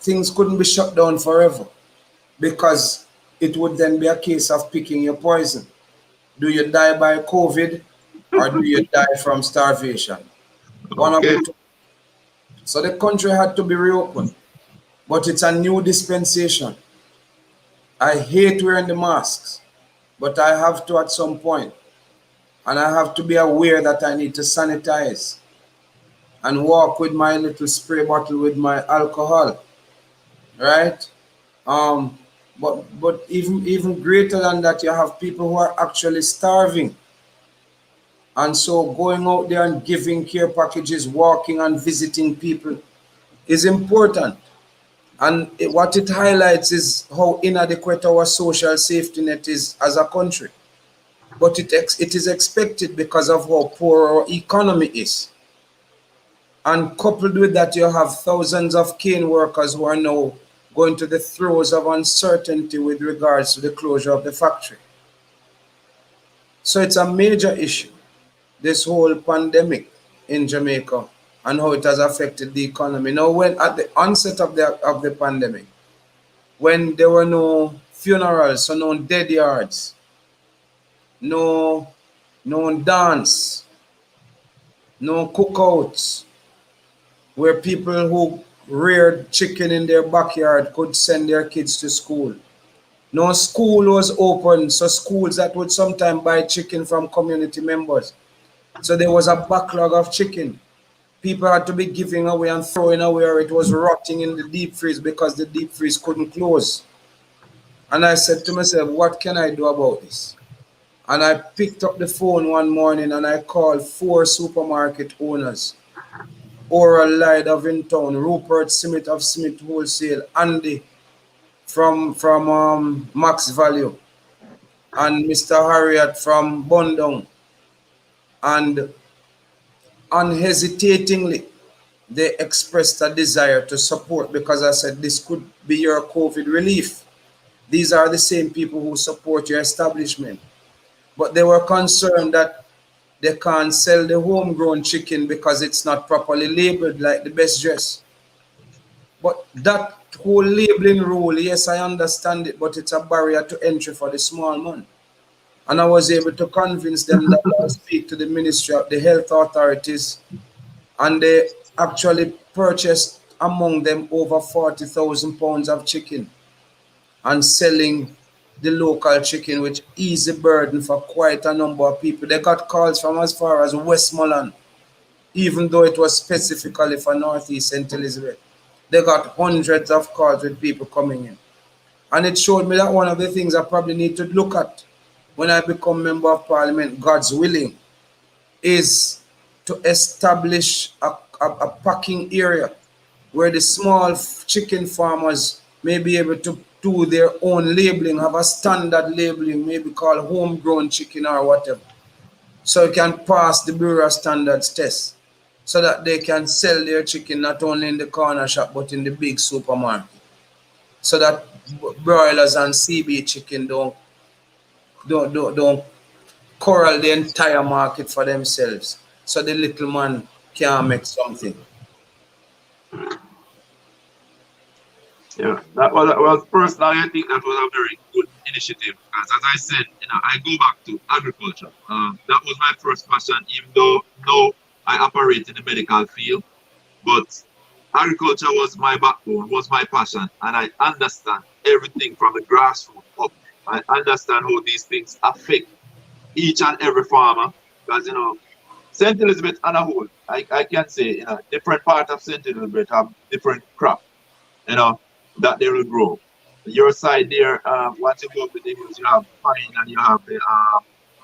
things couldn't be shut down forever, because it would then be a case of picking your poison. Do you die by COVID or do you die from starvation? One of Okay. the two. So the country had to be reopened, but it's a new dispensation. I hate wearing the masks, but I have to at some point, and I have to be aware that I need to sanitize and walk with my little spray bottle with my alcohol, right? Um, but even greater than that, you have people who are actually starving. And so going out there and giving care packages, walking and visiting people is important. And what it highlights is how inadequate our social safety net is as a country. But it is expected because of how poor our economy is. And coupled with that, you have thousands of cane workers who are now going to the throes of uncertainty with regards to the closure of the factory. So it's a major issue, this whole pandemic in Jamaica and how it has affected the economy. Now, when at the onset of the pandemic, when there were no funerals, so no dead yards, no dance, no cookouts, where people who reared chicken in their backyard could send their kids to school. No school was open, so schools that would sometimes buy chicken from community members. So there was a backlog of chicken. People had to be giving away and throwing away, or it was rotting in the deep freeze because the deep freeze couldn't close. And I said to myself, what can I do about this? And I picked up the phone one morning and I called 4 supermarket owners. Oral Light of in town, Rupert Smith of Smith Wholesale, Andy from Max Value, and Mr. Harriet from Bundong. And unhesitatingly, they expressed a desire to support because I said this could be your COVID relief. These are the same people who support your establishment. But they were concerned that they can't sell the homegrown chicken because it's not properly labeled like the best dress. But that whole labeling rule, yes, I understand it, but it's a barrier to entry for the small man. And I was able to convince them that I'll speak to the Ministry of the Health authorities, and they actually purchased among them over 40,000 pounds of chicken and selling the local chicken, which eased the burden for quite a number of people. They got calls from as far as Westmoreland, even though it was specifically for Northeast St. Elizabeth. They got hundreds of calls with people coming in. And it showed me that one of the things I probably need to look at when I become member of parliament, God's willing, is to establish a packing area where the small chicken farmers may be able to do their own labeling, have a standard labeling, maybe called homegrown chicken or whatever, so it can pass the Bureau of Standards test, so that they can sell their chicken not only in the corner shop but in the big supermarket, so that broilers and CB chicken don't corral the entire market for themselves, so the little man can make something. Yeah, that was personally, I think that was a very good initiative because, as I said, I go back to agriculture. That was my first passion, even though now I operate in the medical field. But agriculture was my backbone, was my passion, and I understand everything from the grassroots up. I understand how these things affect each and every farmer because St. Elizabeth on a whole, I can say different part of St. Elizabeth have different crop, you know, that they will grow. Your side there, once you go up with the hills, you have pine and you have the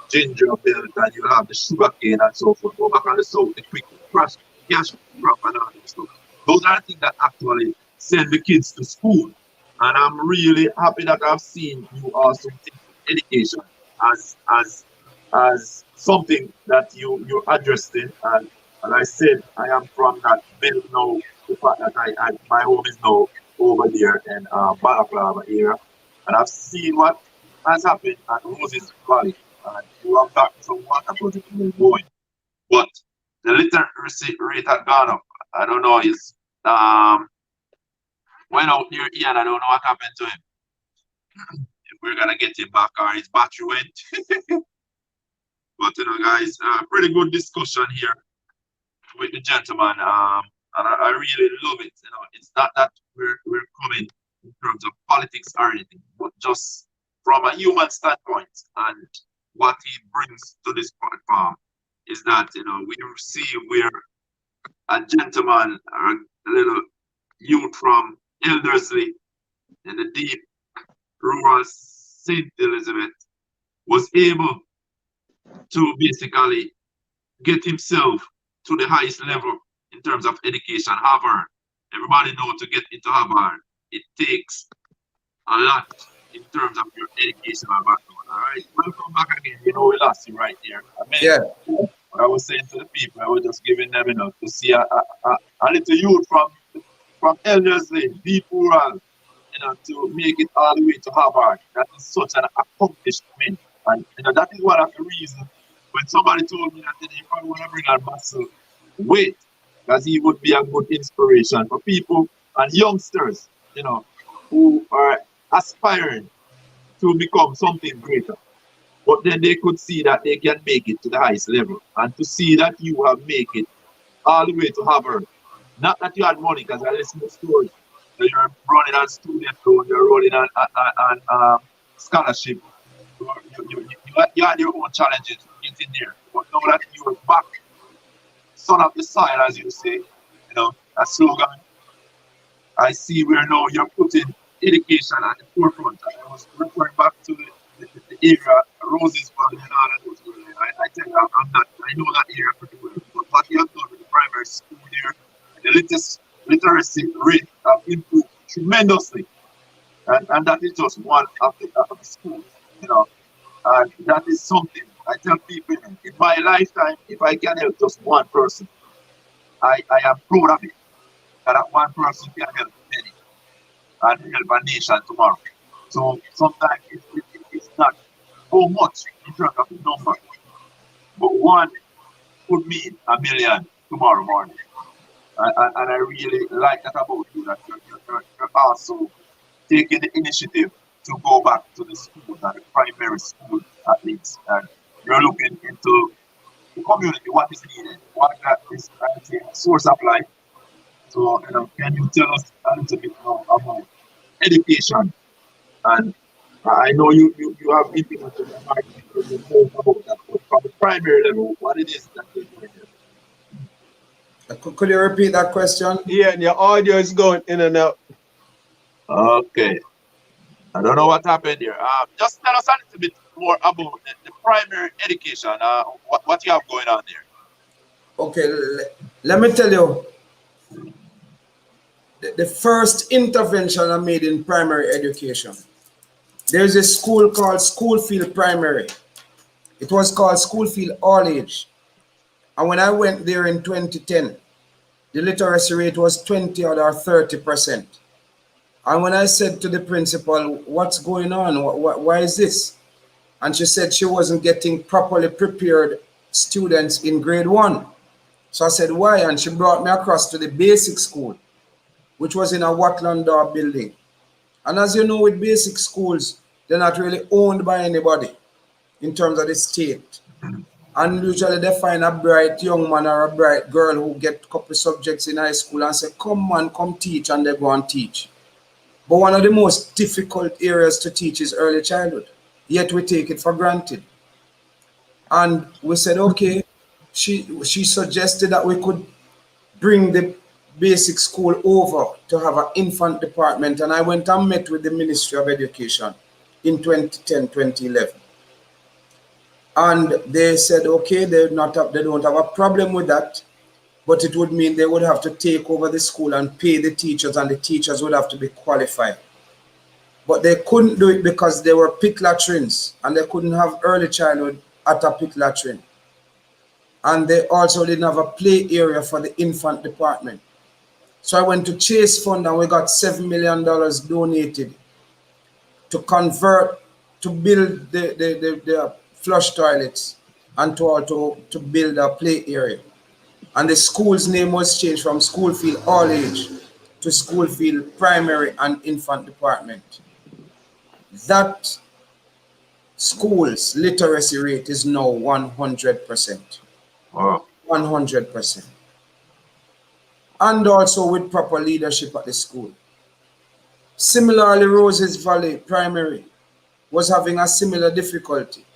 ginger belt and you have the sugar cane and so forth. Go back on the south, the quick cash crop and all this stuff. Those are things that actually send the kids to school. And I'm really happy that I've seen you also think education as something that you're addressing. And I said I am from that belt now, the fact that my home is now over there in Balaclava area. And I've seen what has happened at Moses Valley. And you have got some water project going. But the literacy rate had gone up. I don't know, it's went out near Ian, I don't know what happened to him. If we're gonna get him back or his battery went. But guys, pretty good discussion here with the gentleman. And I really love it. It's not that we're coming in terms of politics or anything, but just from a human standpoint, and what he brings to this platform is that we see where a gentleman, a little youth from Eldersley in the deep rural St. Elizabeth was able to basically get himself to the highest level in terms of education, Harvard. Everybody knows to get into Harvard, it takes a lot in terms of your educational background. All right, welcome back again. We lost you right here. Yeah. What I was saying to the people, I was just giving them, to see a little youth from Eldersley, deep rural, to make it all the way to Harvard. That is such an accomplishment. And that is one of the reasons when somebody told me that they probably want to bring on Basil Waite, because he would be a good inspiration for people and youngsters, who are aspiring to become something greater. But then they could see that they can make it to the highest level. And to see that you have made it all the way to Harvard. Not that you had money, because I listen to stories. You're running on student loan, you're running on scholarship, you had your own challenges to get in there. But now that you're back, son of the soil, as you say, a slogan, I see where now you're putting education at the forefront. I was referring back to the area, Roses Valley and all of those areas. I tell you, I know that area pretty well. But what you have done with the primary school there, the latest literacy rate have improved tremendously. And that is just one of the schools, And that is something I tell people in my lifetime, if I can help just one person, I am proud of it. That one person can help many and help a nation tomorrow. So sometimes it's not so much in terms of the number, but one could mean a million tomorrow morning. And I really like that about you, that you're also taking the initiative to go back to the schools and the primary school at least. And you're looking into the community, what is needed, what that is a source of life. So, can you tell us a little bit more about education? And I know you have implemented the marketing about that, but from the primary level, what it is that you're doing there? Could you repeat that question? Yeah, and your audio is going in and out. Okay. I don't know what happened here. Just tell us a little bit more about the primary education, what you have going on there. Okay, let me tell you. The first intervention I made in primary education, there's a school called Schoolfield Primary. It was called Schoolfield All Age. And when I went there in 2010, the literacy rate was 20 or 30%. And when I said to the principal, what's going on? Why is this? And she said she wasn't getting properly prepared students in grade 1. So I said, why? And she brought me across to the basic school, which was in a Watland building. And as you know, with basic schools, they're not really owned by anybody in terms of the state. And usually they find a bright young man or a bright girl who get a couple of subjects in high school and say, come man, come teach, and they go and teach. But one of the most difficult areas to teach is early childhood, yet we take it for granted. And we said, okay, she suggested that we could bring the basic school over to have an infant department, and I went and met with the Ministry of Education in 2010, 2011. And they said, okay, they don't have a problem with that, but it would mean they would have to take over the school and pay the teachers, and the teachers would have to be qualified. But they couldn't do it because they were pit latrines, and they couldn't have early childhood at a pit latrine. And they also didn't have a play area for the infant department. So I went to Chase Fund and we got $7 million donated to convert, to build the flush toilets and to build a play area. And the school's name was changed from Schoolfield All Age to Schoolfield Primary and Infant Department. That school's literacy rate is now 100%. Wow. 100%. And also with proper leadership at the school. Similarly, Roses Valley Primary was having a similar difficulty.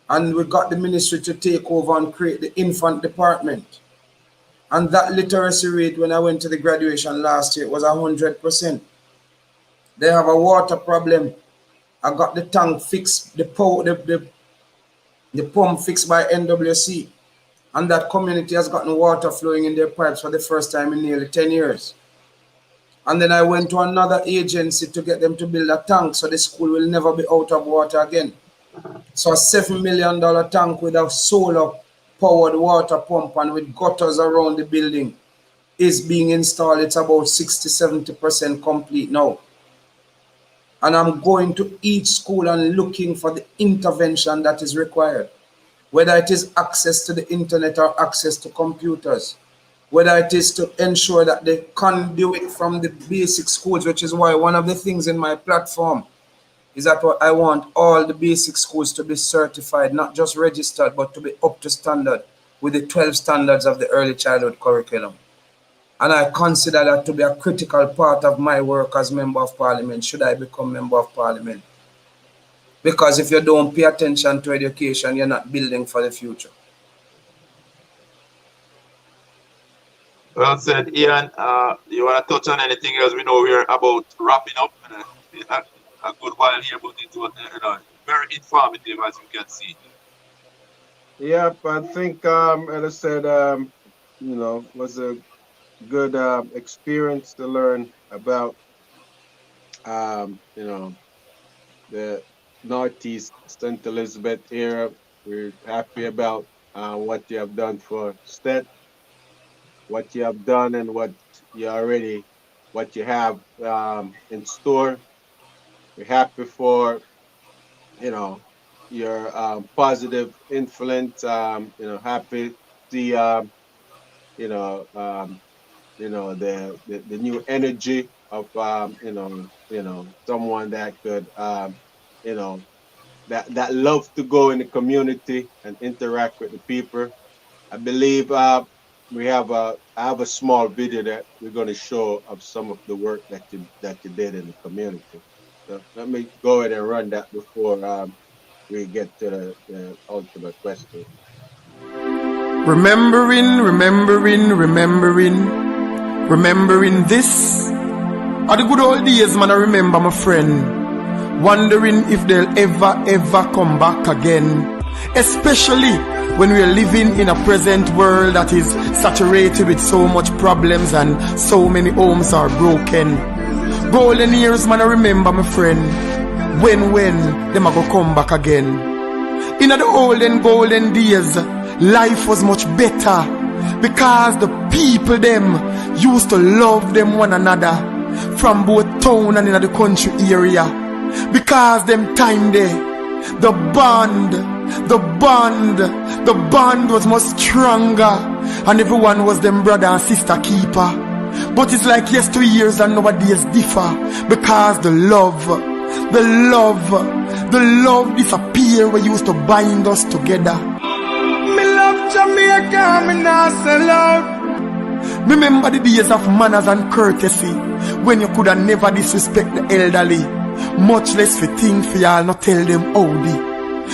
And we got the ministry to take over and create the infant department. And that literacy rate, when I went to the graduation last year, was 100%. They have a water problem. I got the tank fixed, the pump fixed by NWC. And that community has gotten water flowing in their pipes for the first time in nearly 10 years. And then I went to another agency to get them to build a tank so the school will never be out of water again. So a $7 million tank with a solar powered water pump and with gutters around the building is being installed. It's about 60-70% complete now. And I'm going to each school and looking for the intervention that is required. Whether it is access to the internet or access to computers, whether it is to ensure that the conduit from the basic schools, which is why one of the things in my platform is that I want all the basic schools to be certified, not just registered, but to be up to standard with the 12 standards of the early childhood curriculum. And I consider that to be a critical part of my work as Member of Parliament, should I become Member of Parliament. Because if you don't pay attention to education, you're not building for the future. Well said, Ian. You want to touch on anything else? We know we're about wrapping up. A good while here, but it was very informative, as you can see. Yep, I think as I said, was a good experience to learn about the Northeast St. Elizabeth area. We're happy about what you have done for STET, what you have done, and what you have in store. We're happy for your positive influence. Happy to see the new energy of someone that could that loves to go in the community and interact with the people. I believe I have a small video that we're going to show of some of the work that you did in the community. So let me go ahead and run that before we get to the ultimate question. Remembering this are the good old days, man. I remember my friend, wondering if they'll ever come back again. Especially when we are living in a present world that is saturated with so much problems and so many homes are broken. Golden years, man. I remember my friend. When them a go come back again. In the olden golden days, life was much better because the people them used to love them one another from both town and in the country area. Because them time there, the bond was much stronger and everyone was them brother and sister keeper. But it's like yesteryears and nowadays differ because the love disappear we used to bind us together. Me love Jamaica, me not sell out. Remember the days of manners and courtesy when you could have never disrespect the elderly, much less for think for y'all not tell them howdy.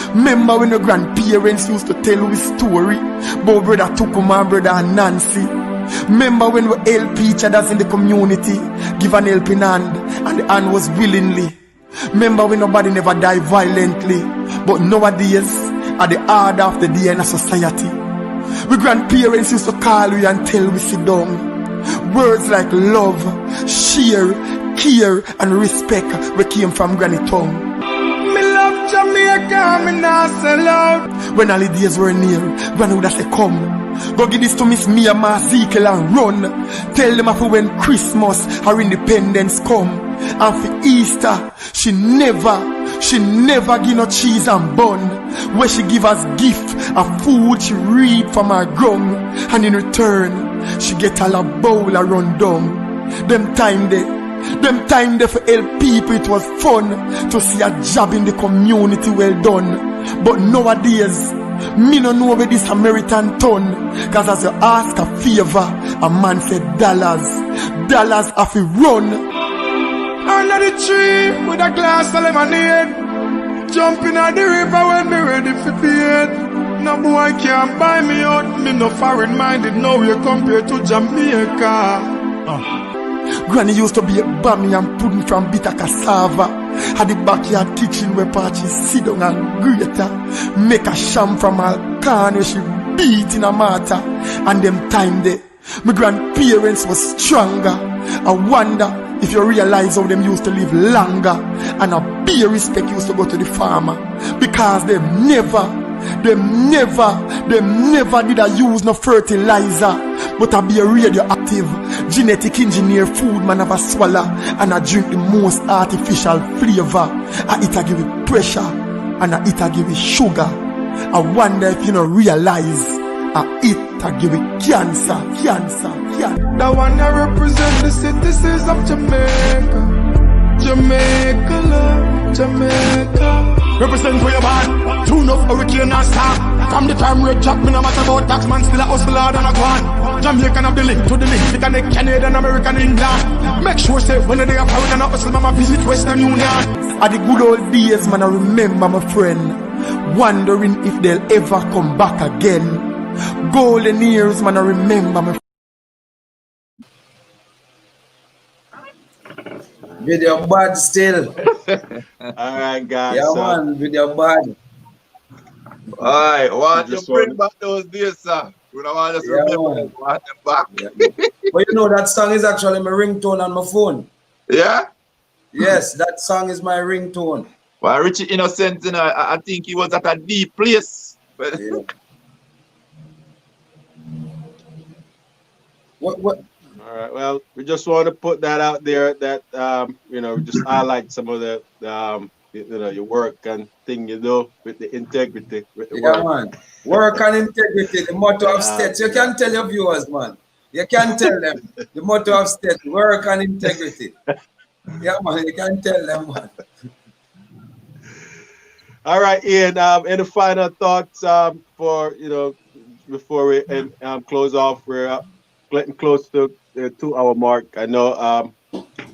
Remember when your grandparents used to tell we story about brother Tukuma, brother Nancy. Remember when we help each other in the community, give an helping hand and the hand was willingly. Remember when nobody never die violently, but nowadays at the order of the day in a society. We grandparents used to call we and tell we sit down. Words like love, share, care and respect we came from granny tongue. Me love Jamaica, me not sell out. When holidays were near, granny would have say come, go give this to Miss Mia Ezekiel and run. Tell them after when Christmas or Independence come. And for Easter, she never give no cheese and bun. Where she give us gift of food she read from her gum. And in return, she get all a bowl a run down. Them time there for help people, it was fun to see a job in the community well done. But nowadays, me no know where this Samaritan ton. Cause as you ask a favor, a man said dollars have to run. Under the tree with a glass of lemonade, jumping at the river when me ready for bed. No boy can't buy me out, me no foreign minded, no way compared to Jamaica. Granny used to be a bammy and pudding from bitter cassava. At the backyard kitchen where Pachi sit down and grate. Make a sham from her corn where she beat in a mortar. And them time there, my grandparents was stronger. I wonder if you realize how them used to live longer and a big respect used to go to the farmer because they never did a use no fertilizer but a be a radioactive genetic engineer food man have a swallow and I drink the most artificial flavor. I eat a give it pressure and I eat a give it sugar. I wonder if you don't realize I eat a give it cancer. The one that represent the citizens of Jamaica love. Jamaica. Represent for your band. Tune up hurricane and stop. From the time red jack, me no matter about tax man, still a hustle hard and a gone. Jamaican have the link to the link. They connect Canadian, American, England. Make sure say when they are foreign and a hustle, mama visit Western Union. At the good old days, man, I remember my friend. Wondering if they'll ever come back again. Golden years, man, I remember my Video bad still. All right, guys. Yeah, man, video bad. Alright, want to Just bring want- back those days, sir. We don't want us to Yeah, remember man. them, want them back. But you know, that song is actually my ringtone on my phone. Yeah? Yes, that song is my ringtone. Well, Richie Innocent, you know, I think he was at a deep place. But Yeah. What? All right. Well, we just want to put that out there that just highlight some of the your work and thing you do with the integrity with the Yeah, work. man. Work and integrity, the motto of state. You can tell your viewers, man. You can tell them the motto of state, work and integrity. Yeah, man, you can tell them, man. All right, Ian. Any final thoughts for before we close off? We're getting close to the 2 hour mark. I know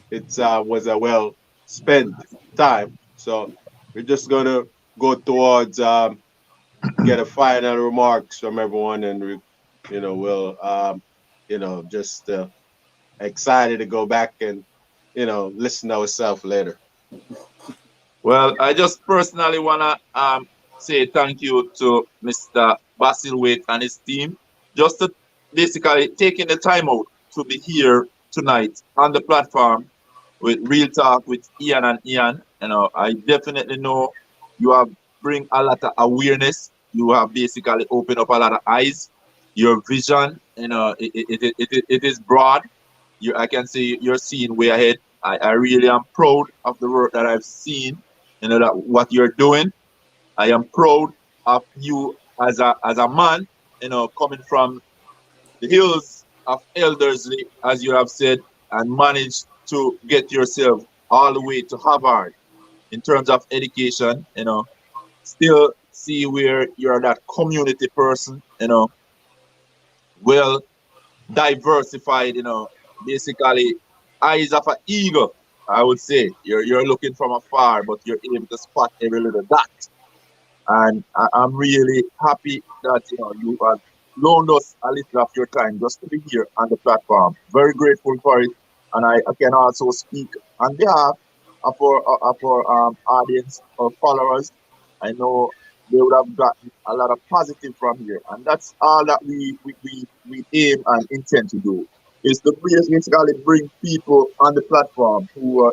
it was a well spent time, so we're just gonna go towards get a final remarks from everyone, and we'll just excited to go back and listen to ourselves later. well, I just personally wanna say thank you to Mr. Basil Waite and his team, just to basically taking the time out to be here tonight on the platform with Real Talk with Ian and Ian. You know, I definitely know you have bring a lot of awareness. You have basically opened up a lot of eyes. Your vision, it is broad. I can see you're seeing way ahead. I really am proud of the work that I've seen. That what you're doing. I am proud of you as a man. Coming from the hills of Eldersley, as you have said, and managed to get yourself all the way to Harvard in terms of education. Still see where you're that community person. Well diversified. Basically eyes of an eagle. I would say you're looking from afar, but you're able to spot every little dot. And I'm really happy that you have loaned us a little of your time just to be here on the platform. Very grateful for it, and I can also speak on behalf of our audience or followers. I know they would have gotten a lot of positive from here, and that's all that we aim and intend to do. Is to basically bring people on the platform who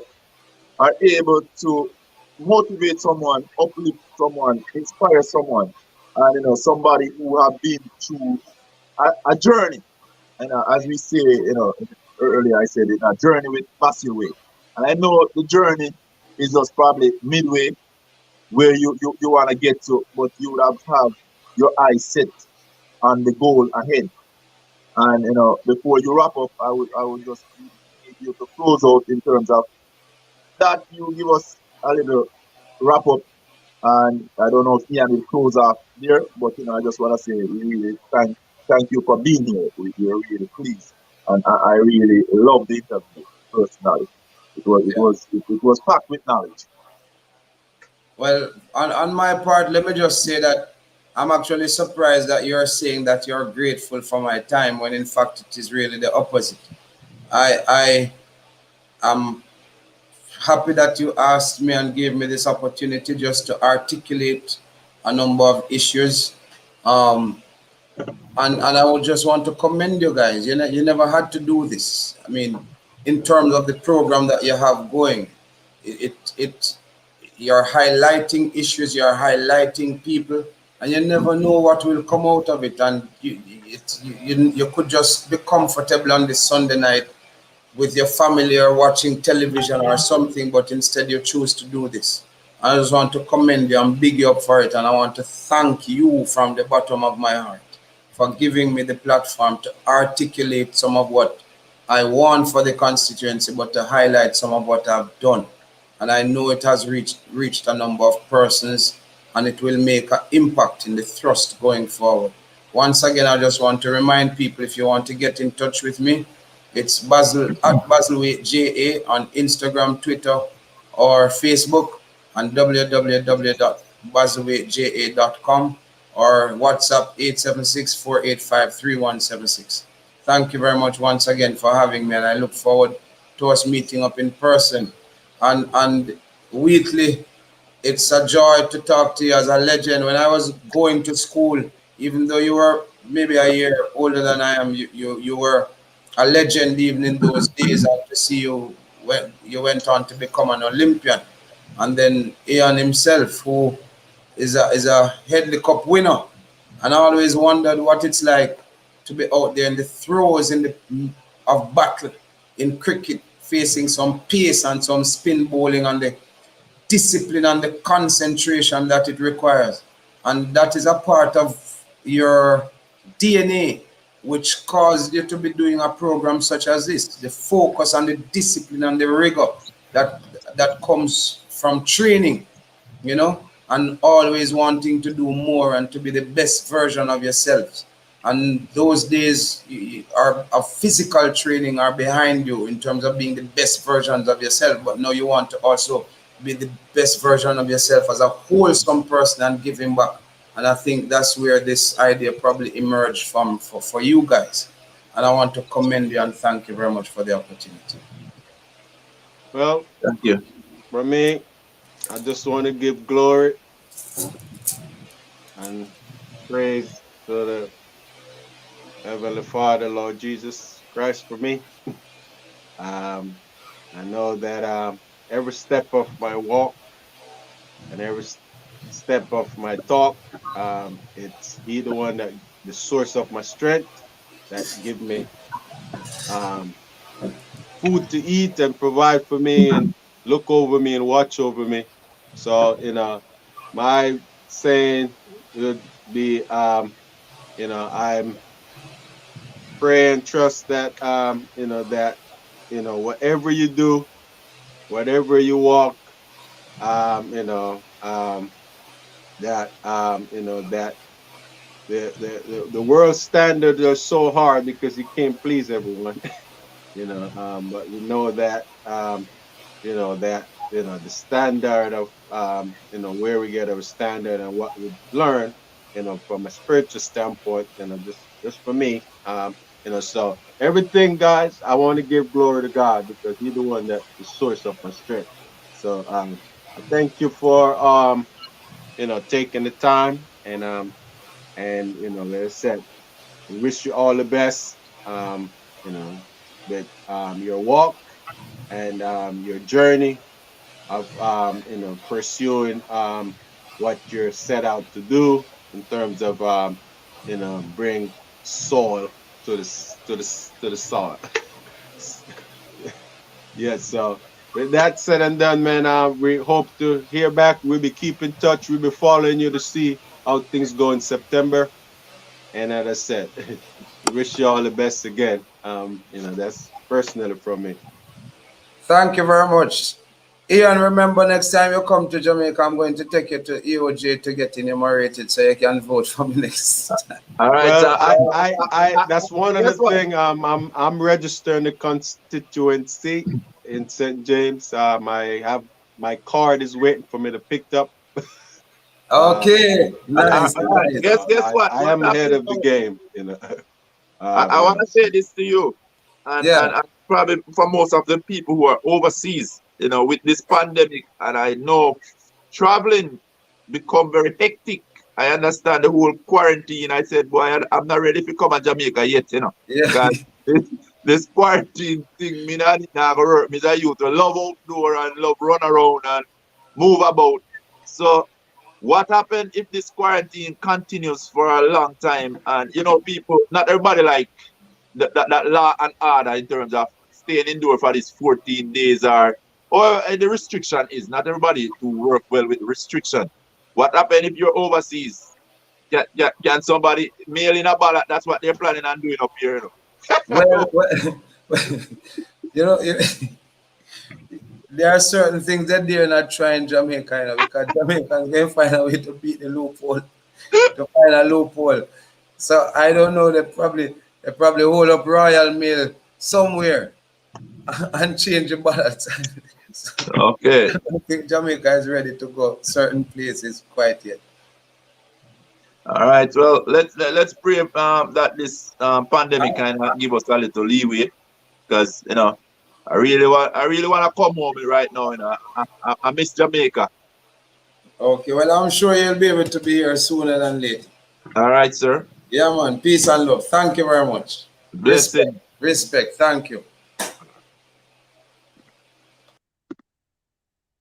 are able to motivate someone, uplift someone, inspire someone, and somebody who have been through a journey. And as we say, earlier I said it, a journey with Basil Waite. And I know the journey is just probably midway where you want to get to, but you would have your eyes set on the goal ahead. And before you wrap up, I would just need you to close out in terms of that. You give us a little wrap up, and I don't know if Ian will close off there, but I just want to say really thank you for being here. We're really pleased, and I really love the interview personally. It was packed with knowledge. Well, on my part, let me just say that I'm actually surprised that you're saying that you're grateful for my time when in fact it is really the opposite. I am happy that you asked me and gave me this opportunity just to articulate a number of issues. And I would just want to commend you guys. You never had to do this. I mean, in terms of the program that you have going, it you're highlighting issues, you're highlighting people, and you never know what will come out of it. And you could just be comfortable on this Sunday night with your family or watching television or something, but instead you choose to do this. I just want to commend you and big you up for it, and I want to thank you from the bottom of my heart for giving me the platform to articulate some of what I want for the constituency, but to highlight some of what I've done. and I know it has reached a number of persons, and it will make an impact in the thrust going forward. Once again, I just want to remind people, if you want to get in touch with me, it's Basil at Basil Waite JA on Instagram, Twitter, or Facebook, and www.basilwaiteja.com, or WhatsApp 876-485-3176. Thank you very much once again for having me, and I look forward to us meeting up in person. And Wheatley, it's a joy to talk to you as a legend. When I was going to school, even though you were maybe a year older than I am, you were a legend even in those days. And to see you when you went on to become an Olympian, and then Ian himself, who is a Headley Cup winner, and I always wondered what it's like to be out there in the throes of battle in cricket, facing some pace and some spin bowling and the discipline and the concentration that it requires. And that is a part of your DNA, which caused you to be doing a program such as this. The focus and the discipline and the rigor that comes from training, and always wanting to do more and to be the best version of yourselves. And those days of physical training are behind you in terms of being the best versions of yourself. But now you want to also be the best version of yourself as a wholesome person and giving back. And I think that's where this idea probably emerged from for you guys. And I want to commend you and thank you very much for the opportunity. Well, Thank you. for me, I just want to give glory and praise to the Heavenly Father, Lord Jesus Christ, for me. I know that every step of my walk and every step of my talk, it's He the one that the source of my strength, that give me food to eat and provide for me and look over me and watch over me. So, my saying would be, I'm pray and trust that, whatever you do, whatever you walk, that, that the world standards are so hard because you can't please everyone, but we know that, the standard of, where we get our standard and what we learn, from a spiritual standpoint, just for me, so everything, guys, I want to give glory to God because He's the one that the source of my strength. So, I thank you for, taking the time and like I said, we wish you all the best, with, your walk and, your journey of, pursuing, what you're set out to do in terms of, bring soil to the soil. Yeah. So with that said and done, man, we hope to hear back. We'll be keeping touch. We'll be following you to see how things go in September. And as I said, we wish you all the best again. That's personally from me. Thank you very much. Ian, remember next time you come to Jamaica, I'm going to take you to EOJ to get enumerated so you can vote for me next time. All right. Well, So, I that's one of the guess what? thing. I'm registering the constituency in St. James. I have my card is waiting for me to pick up. Okay, nice, All right. nice. Guess what? I What's am ahead happening of the now? game. I want to say this to you, Yeah, and probably for most of the people who are overseas, with this pandemic, and I know traveling become very hectic. I understand the whole quarantine. I said, boy, I'm not ready to come to Jamaica yet, yeah. because this quarantine thing, me not gonna work. Me that youth to love outdoor and love run around and move about. So what happened if this quarantine continues for a long time? And people, not everybody like that law and order in terms of staying indoor for these 14 days or the restriction is not everybody to work well with restriction. What happened if you're overseas? Can somebody mail in a ballot? That's what they're planning on doing up here. Well, you know, there are certain things that they're not trying Jamaica, you know, because Jamaicans can find a way to beat the loophole, to find a loophole. So I don't know. They probably hold up Royal Mail somewhere and change the ballots. So Okay. I don't think Jamaica is ready to go certain places quite yet. All right. Well, let's pray that this pandemic kind of give us a little leeway, because I really want to come home right now. I miss Jamaica. Okay, well, I'm sure you'll be able to be here sooner than later. All right, sir. Yeah, man. Peace and love. Thank you very much. Respect. Blessing. Respect. Thank you.